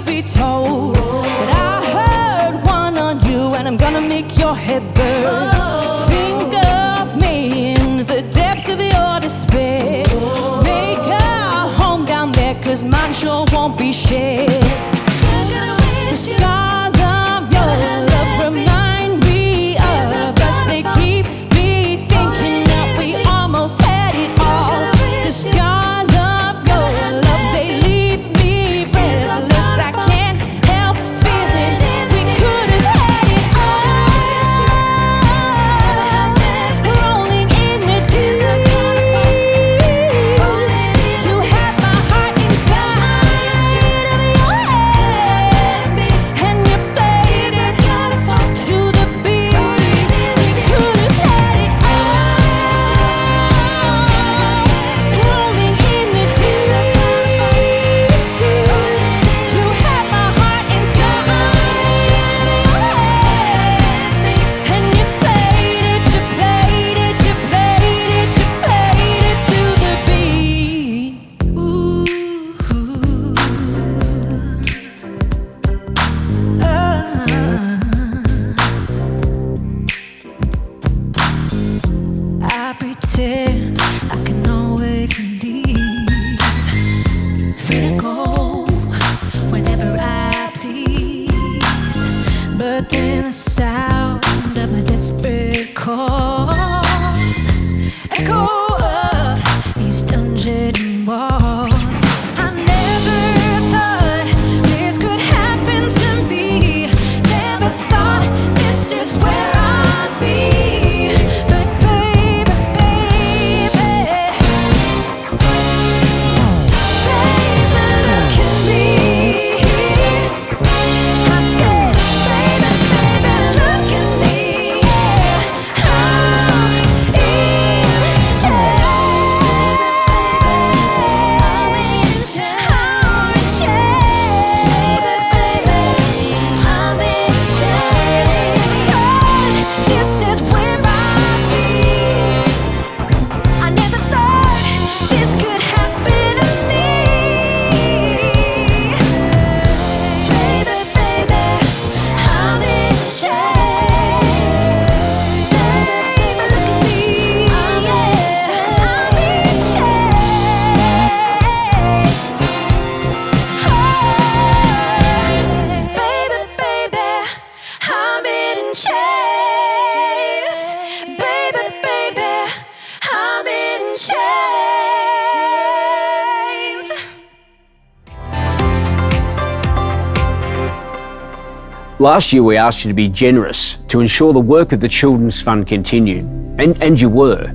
to be told. But I heard one on you, and I'm gonna make your head burn. Think of me in the depths of your despair. Make a home down there, 'cause mine sure won't be shared. The scars of your love remind me of us. They keep me thinking that we almost had it all. The scars of your love, they leave me breathless. I can't help feeling we could have had it all. Rolling in the deep, you had my heart inside of your hands, and you played it to the beat. We could have had it all. Rolling in the deep, you had my heart inside of your hands, and you played it, you played it, you played it, you played it to the beat. I pretend I can always leave, free to go whenever I please. But then the sound of my desperate calls echo of these dungeon walls. I never thought this could happen to me. Never thought this is where I'd be. But baby, baby, baby, look at me. I said, baby, baby, look at me. I'm in this is where I'd be. I never thought this could happen to me. Baby, baby, I'm in chains. Baby, look at me. I'm in chains. Baby, baby, I'm in chains. Baby, baby, I'm in chains. Last year we asked you to be generous to ensure the work of the Children's Fund continued, and you were.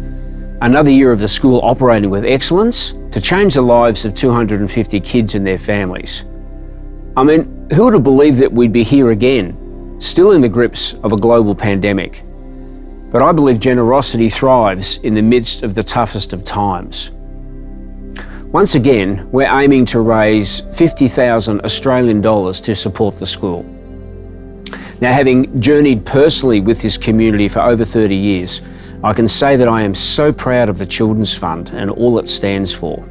Another year of the school operating with excellence to change the lives of 250 kids and their families. I mean, who would have believed that we'd be here again, still in the grips of a global pandemic? But I believe generosity thrives in the midst of the toughest of times. Once again, we're aiming to raise 50,000 Australian dollars to support the school. Now, having journeyed personally with this community for over 30 years, I can say that I am so proud of the Children's Fund and all it stands for.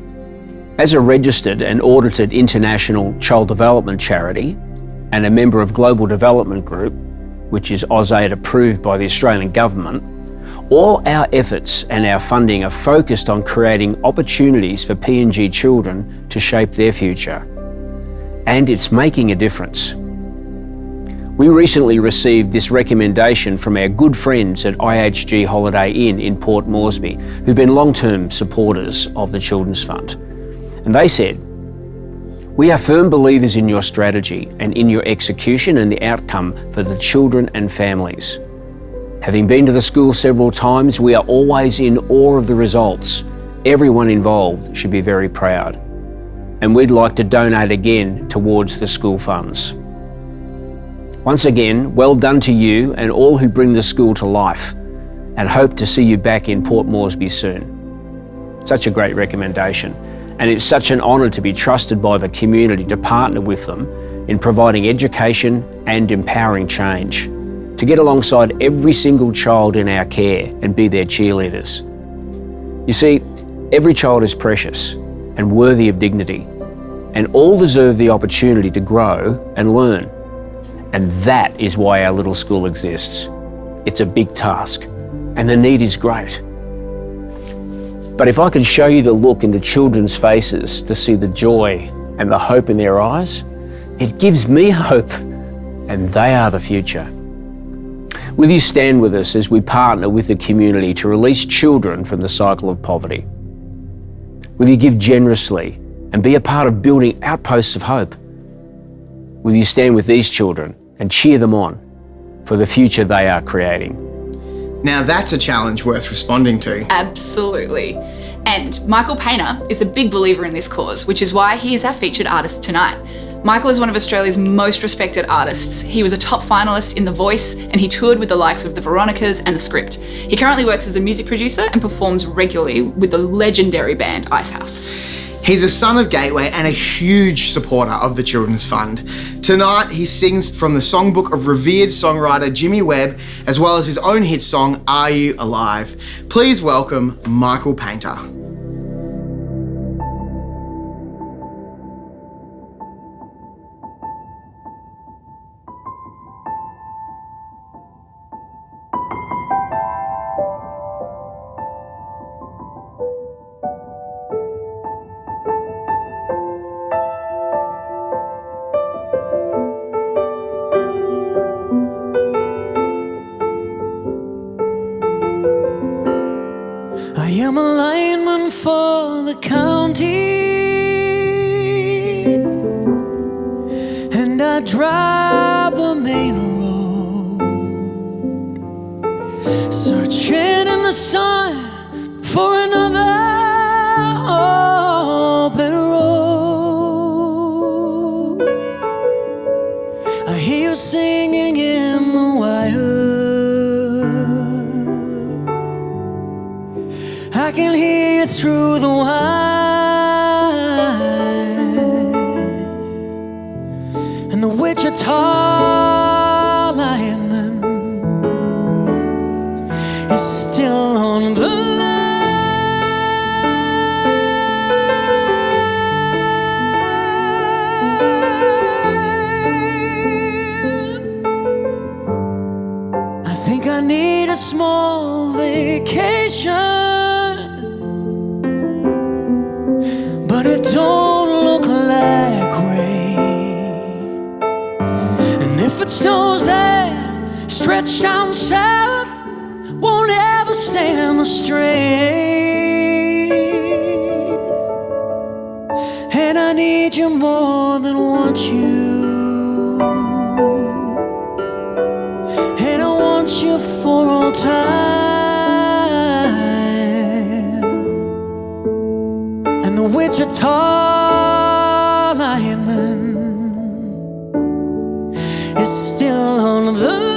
As a registered and audited international child development charity and a member of Global Development Group, which is AusAid approved by the Australian Government, all our efforts and our funding are focused on creating opportunities for PNG children to shape their future. And it's making a difference. We recently received this recommendation from our good friends at IHG Holiday Inn in Port Moresby, who've been long-term supporters of the Children's Fund. And they said, "We are firm believers in your strategy and in your execution and the outcome for the children and families. Having been to the school several times, we are always in awe of the results. Everyone involved should be very proud. And we'd like to donate again towards the school funds. Once again, well done to you and all who bring the school to life, and hope to see you back in Port Moresby soon." Such a great recommendation, and it's such an honour to be trusted by the community to partner with them in providing education and empowering change, to get alongside every single child in our care and be their cheerleaders. You see, every child is precious and worthy of dignity, and all deserve the opportunity to grow and learn. And that is why our little school exists. It's a big task, and the need is great. But if I can show you the look into children's faces to see the joy and the hope in their eyes, it gives me hope, and they are the future. Will you stand with us as we partner with the community to release children from the cycle of poverty? Will you give generously and be a part of building outposts of hope? Will you stand with these children and cheer them on for the future they are creating? Now that's a challenge worth responding to. Absolutely. And Michael Painter is a big believer in this cause, which is why he is our featured artist tonight. Michael is one of Australia's most respected artists. He was a top finalist in The Voice, and he toured with the likes of the Veronicas and The Script. He currently works as a music producer and performs regularly with the legendary band Icehouse. He's a son of Gateway and a huge supporter of the Children's Fund. Tonight, he sings from the songbook of revered songwriter Jimmy Webb, as well as his own hit song, Are You Alive? Please welcome Michael Painter. I am a lineman for the county, and I drive the main road, searching in the sun for another open road. I hear you singing in the wire, I can hear you through the wire, and the Wichita lineman is still on the line. I think I need a small vacation, but it don't look like rain. And if it snows there, stretched down south, won't ever stand the strain. And I need you more than want you, and I want you for all time. And the Wichita lineman is still on the line.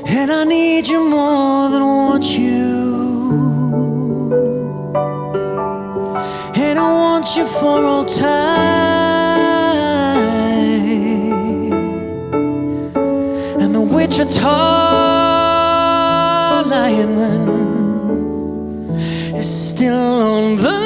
And I need you more than want you, and I want you for all time. And the Wichita lineman is still on the line.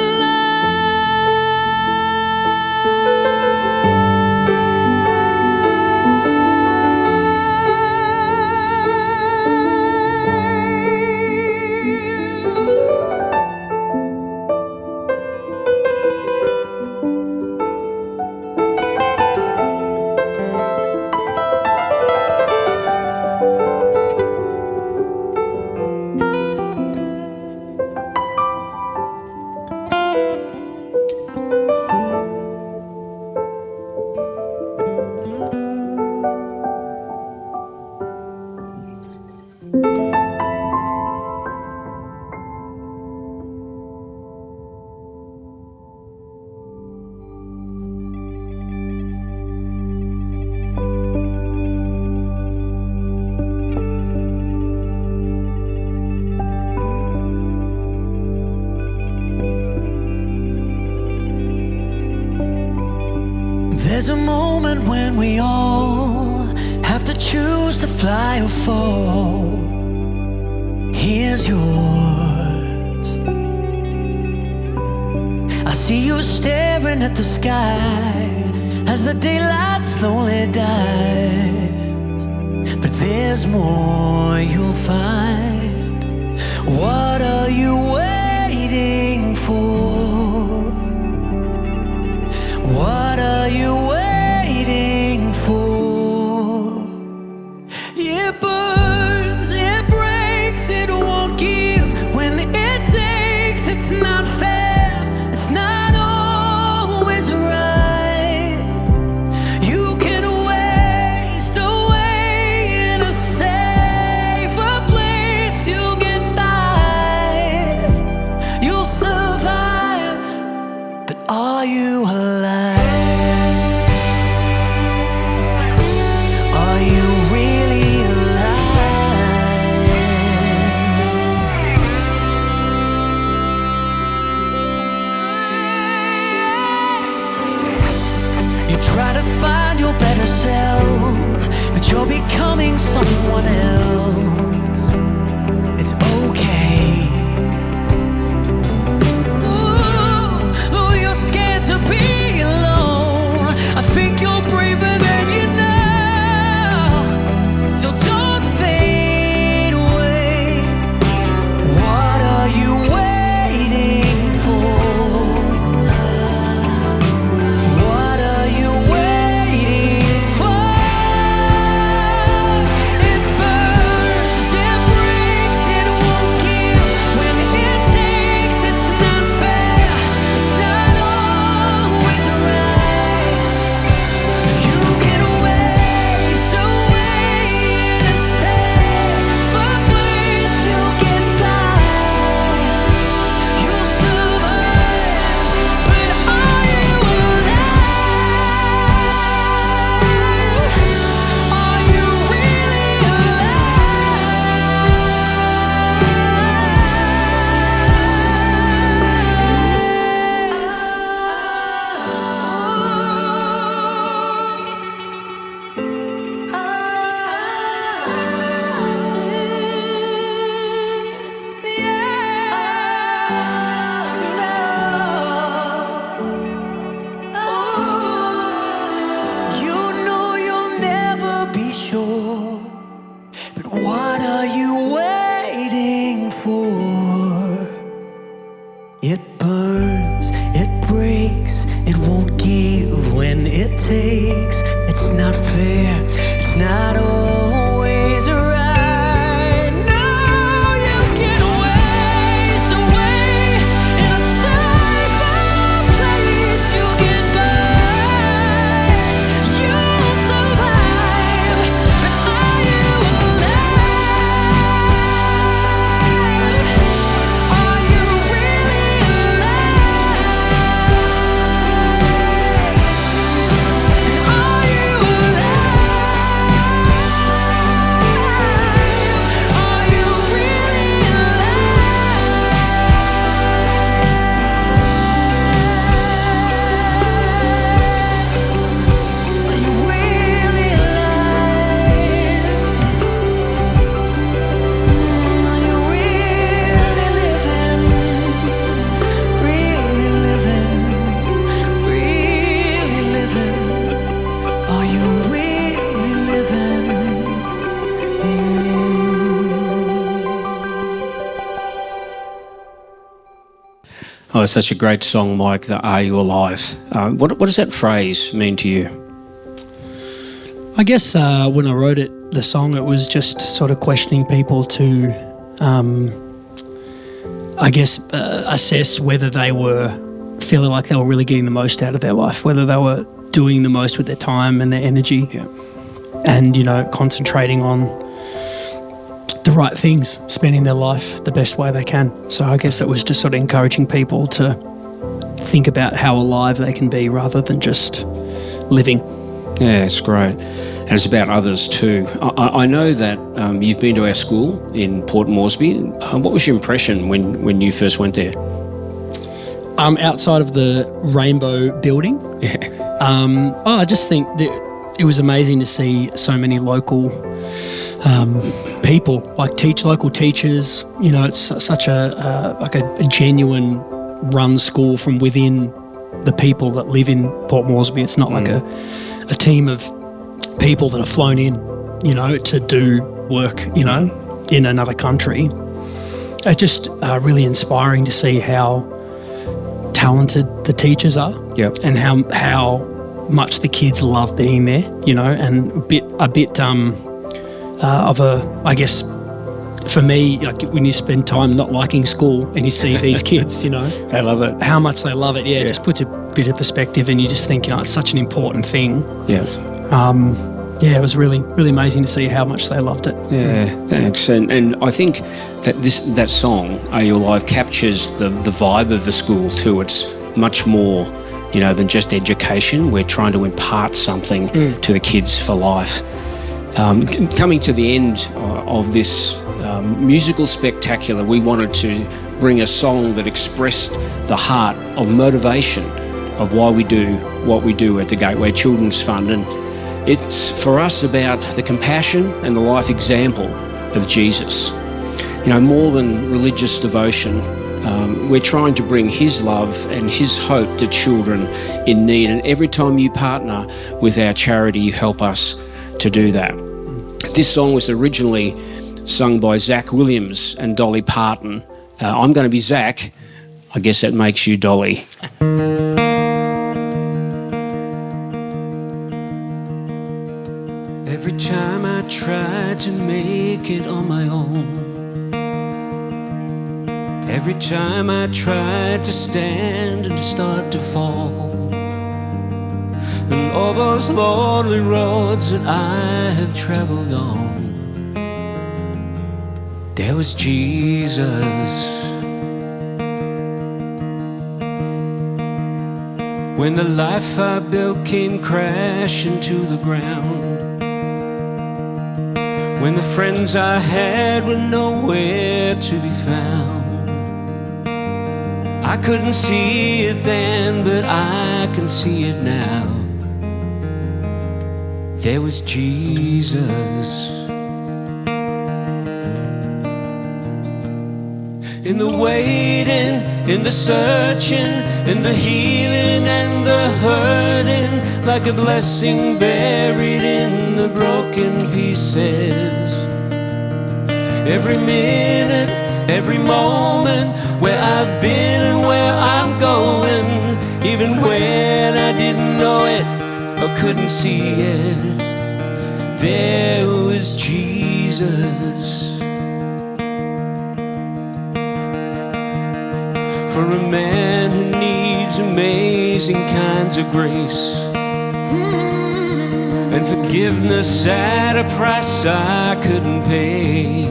There's a moment when we all have to choose to fly or fall. Here's yours. I see you staring at the sky as the daylight slowly dies. But there's more you'll find. What are you waiting for? What are you waiting for? It burns, it breaks, it won't give when it takes. It's not fair, it's not always right. You can waste away in a safer place. You'll get by, you'll survive, but are you alive? Are you really alive? You try to find your better self, but you're becoming someone else. It's okay. Ooh, you're scared to be alone. I think you're braver than you know. So don't fade away. What are you waiting for? What are you waiting for? It burns, it breaks, it won't give when it takes. It's not fair, it's not always right. You can waste away in a safer place. You'll get by, you'll survive, but are you alive? Are you really You know you'll never be sure, but what are you waiting for? It burns, it breaks, it won't give when it takes. It's not fair, it's not always right. No, you can waste away in a safer place. You'll get by, you'll survive, but are you alive? Are you really alive? Are you alive? Are you really alive? Are you really alive? Are you really living? Really living? Really living? Are you really living? Oh, it's such a great song, Mike, the Are You Alive? What does that phrase mean to you? I guess when I wrote it, the song, it was just sort of questioning people to, assess whether they were feeling like they were really getting the most out of their life, whether they were doing the most with their time and their energy, and, concentrating on the right things, spending their life the best way they can. So I guess that was just sort of encouraging people to think about how alive they can be rather than just living. Yeah, it's great. And it's about others too. I know that you've been to our school in Port Moresby. What was your impression when you first went there? Outside of the Rainbow building, I just think that it was amazing to see so many local people, like local teachers. You know, it's such a genuine run school from within the people that live in Port Moresby. It's not like a team of people that are flown in, you know, to do work, you know, in another country. It's just really inspiring to see how talented the teachers are, and how much the kids love being there, you know, and a bit of a, I guess, for me, like when you spend time not liking school and you see these kids, you know, they love it. How much they love it, it just puts a bit of perspective, and you just think, you know, it's such an important thing. It was really, really amazing to see how much they loved it. Yeah, thanks. And I think that song, Are You Alive, captures the vibe of the school too. It's much more, you know, than just education. We're trying to impart something to the kids for life. Coming to the end of this musical spectacular, we wanted to bring a song that expressed the heart of motivation of why we do what we do at the Gateway Children's Fund. And it's for us about the compassion and the life example of Jesus. You know, more than religious devotion, we're trying to bring his love and his hope to children in need. And every time you partner with our charity, you help us to do that. This song was originally sung by Zach Williams and Dolly Parton. I'm going to be Zach. I guess that makes you Dolly. Every time I tried to make it on my own, every time I tried to stand and start to fall, and all those lonely roads that I have traveled on, there was Jesus. When the life I built came crashing to the ground, when the friends I had were nowhere to be found, I couldn't see it then, but I can see it now. There was Jesus. In the waiting, in the searching, in the healing and the hurting, like a blessing buried in the broken pieces. Every minute, every moment, where I've been and where I'm going, even when I didn't know it or couldn't see it, there was Jesus. For a man who needs amazing kinds of grace and forgiveness at a price I couldn't pay.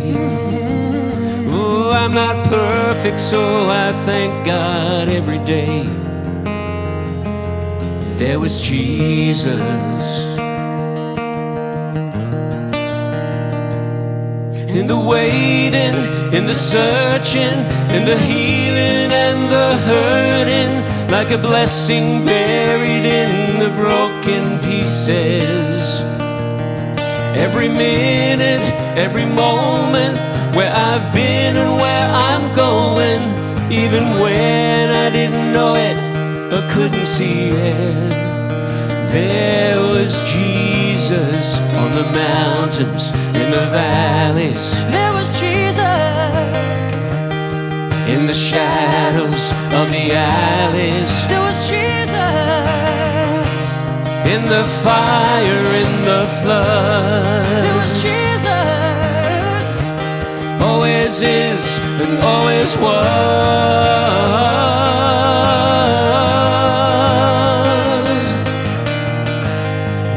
Oh, I'm not perfect, so I thank God every day. There was Jesus. In the waiting, in the searching, in the healing and the hurting, like a blessing buried in the broken pieces. Every minute, every moment, where I've been and where I'm going, even when I didn't know it or couldn't see it, there was Jesus. On the mountains, in the valleys, there was Jesus. In the shadows of the alleys, there was Jesus. In the fire, in the flood, there was Jesus. Always is and always was.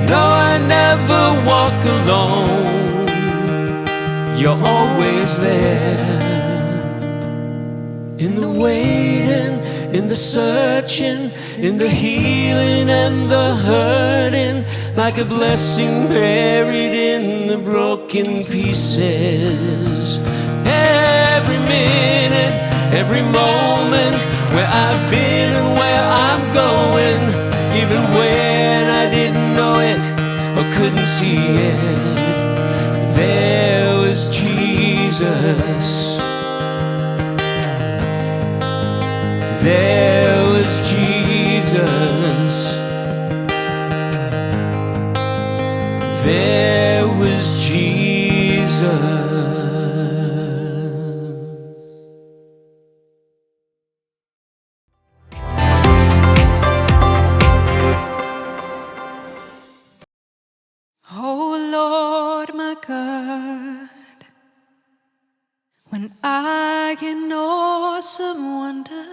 No, I never walk alone. You're always there. In the waiting, in the searching, in the healing and the hurting, like a blessing buried in the broken pieces. Every minute, every moment, where I've been and where I'm going, even when there was Jesus. There was Jesus. Oh Lord, my God, when I in awesome wonder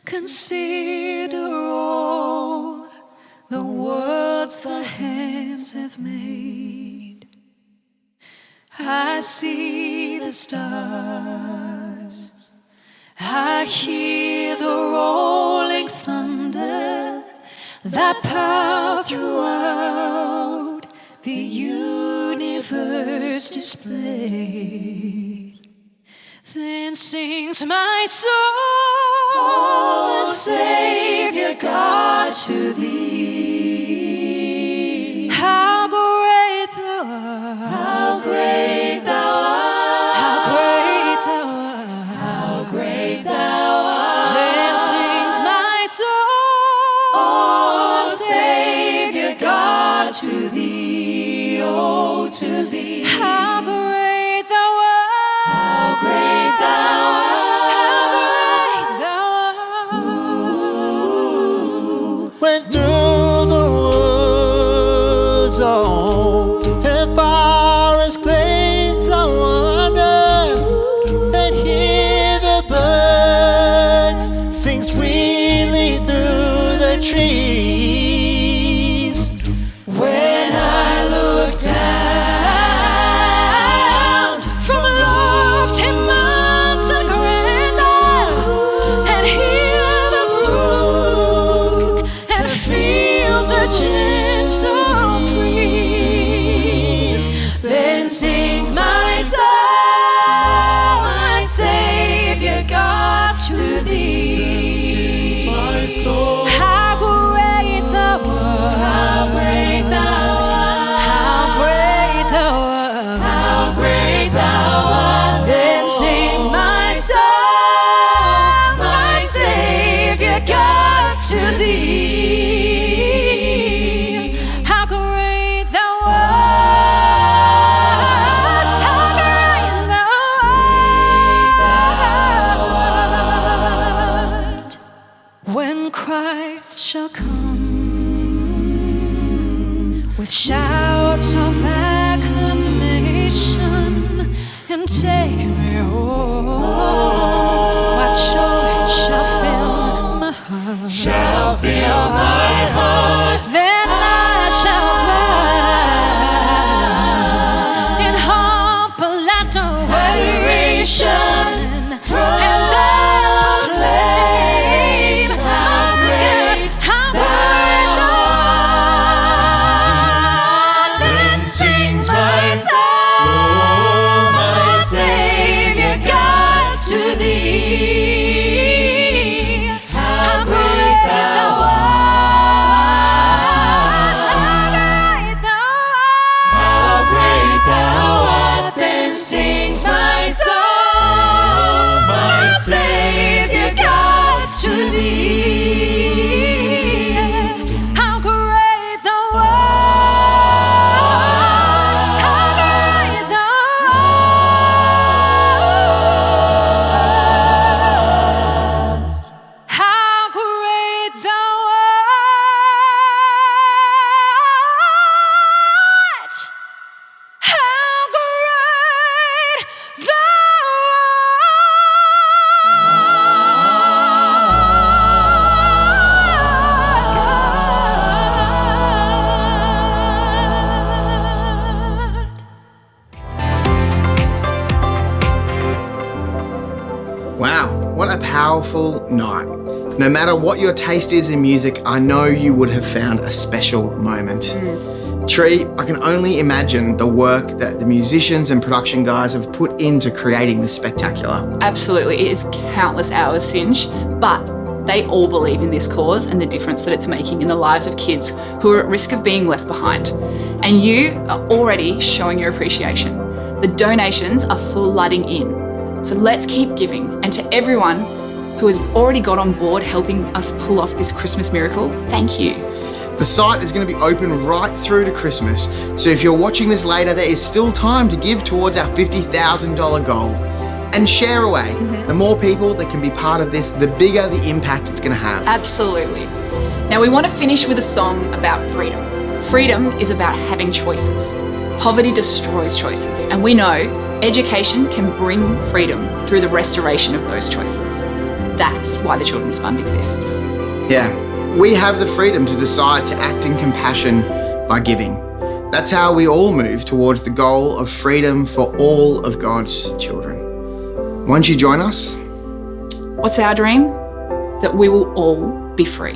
consider all the worlds thy hands have made, I see the stars, I hear the rolling thunder that power throughout the universe displayed. Then sings my soul, oh, Savior God, to thee. How great thou art, how great thou art, how great thou art, how great thou art. Then sings my soul, oh, Savior God, to thee, oh, to thee. How great thou art, how great thou art, how great thou art. Went through the woods, oh, and far as glades I wander, and hear the birds sing sweetly through the trees. When I look down from lofty mountain grandeur and hear the brook and feel the gentle breeze, then sings my soul, my Savior God, to thee. My soul. How great thou art, how great thou art, how great thou art, how great thou art. Then sings my soul, my Savior God, to thee. How great thou art, how great thou art. When Christ shall come with shouts of acclamation and take me home, what joy shall fill my heart, shall fill my heart. Then I shall bow in humble adoration and then proclaim how great thou art. Then sings my soul, my Savior God, to thee. How great thou art, how great thou art, how great thou art. Then sings my soul, my Savior God, to thee. How great thou art, how great thou art, how great thou art, how great thou art. Wow, what a powerful night. No matter what your taste is in music, I know you would have found a special moment. Tree, I can only imagine the work that the musicians and production guys have put into creating this spectacular. Absolutely, it is countless hours, Singe, but they all believe in this cause and the difference that it's making in the lives of kids who are at risk of being left behind. And you are already showing your appreciation. The donations are flooding in. So let's keep giving. And to everyone who has already got on board helping us pull off this Christmas miracle. Thank you. The site is going to be open right through to Christmas, so if you're watching this later, there is still time to give towards our $50,000 goal. And share away. The more people that can be part of this, the bigger the impact it's going to have. Absolutely. Now we want to finish with a song about freedom. Freedom is about having choices. Poverty destroys choices, and we know education can bring freedom through the restoration of those choices. That's why the Children's Fund exists. Yeah, we have the freedom to decide to act in compassion by giving. That's how we all move towards the goal of freedom for all of God's children. Won't you join us? What's our dream? That we will all be free.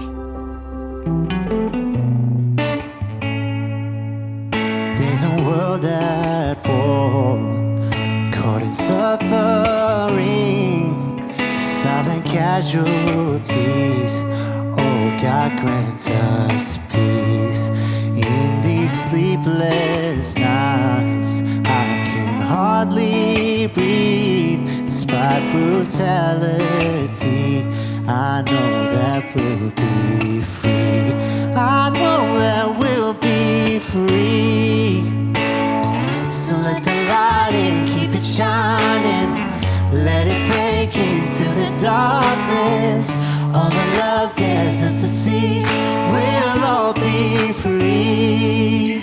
There's a world at war, caught in suffering, silent casualties. Oh, God grant us peace. In these sleepless nights, I can hardly breathe. Despite brutality, I know that we'll be free. I know that we'll be free. So let the light in, keep it shining. Let it break into the darkness. All the love there's us to see, we'll all be free.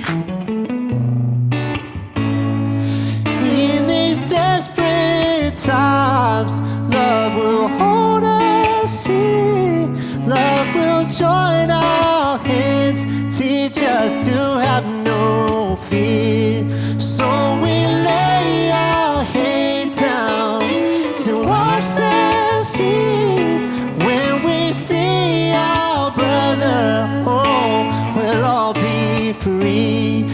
In these desperate times, love will hold us here. Love will join our hands, teach us to have no fear. So we lay our head down to wash their feet. When we see our brother, oh, we'll all be free.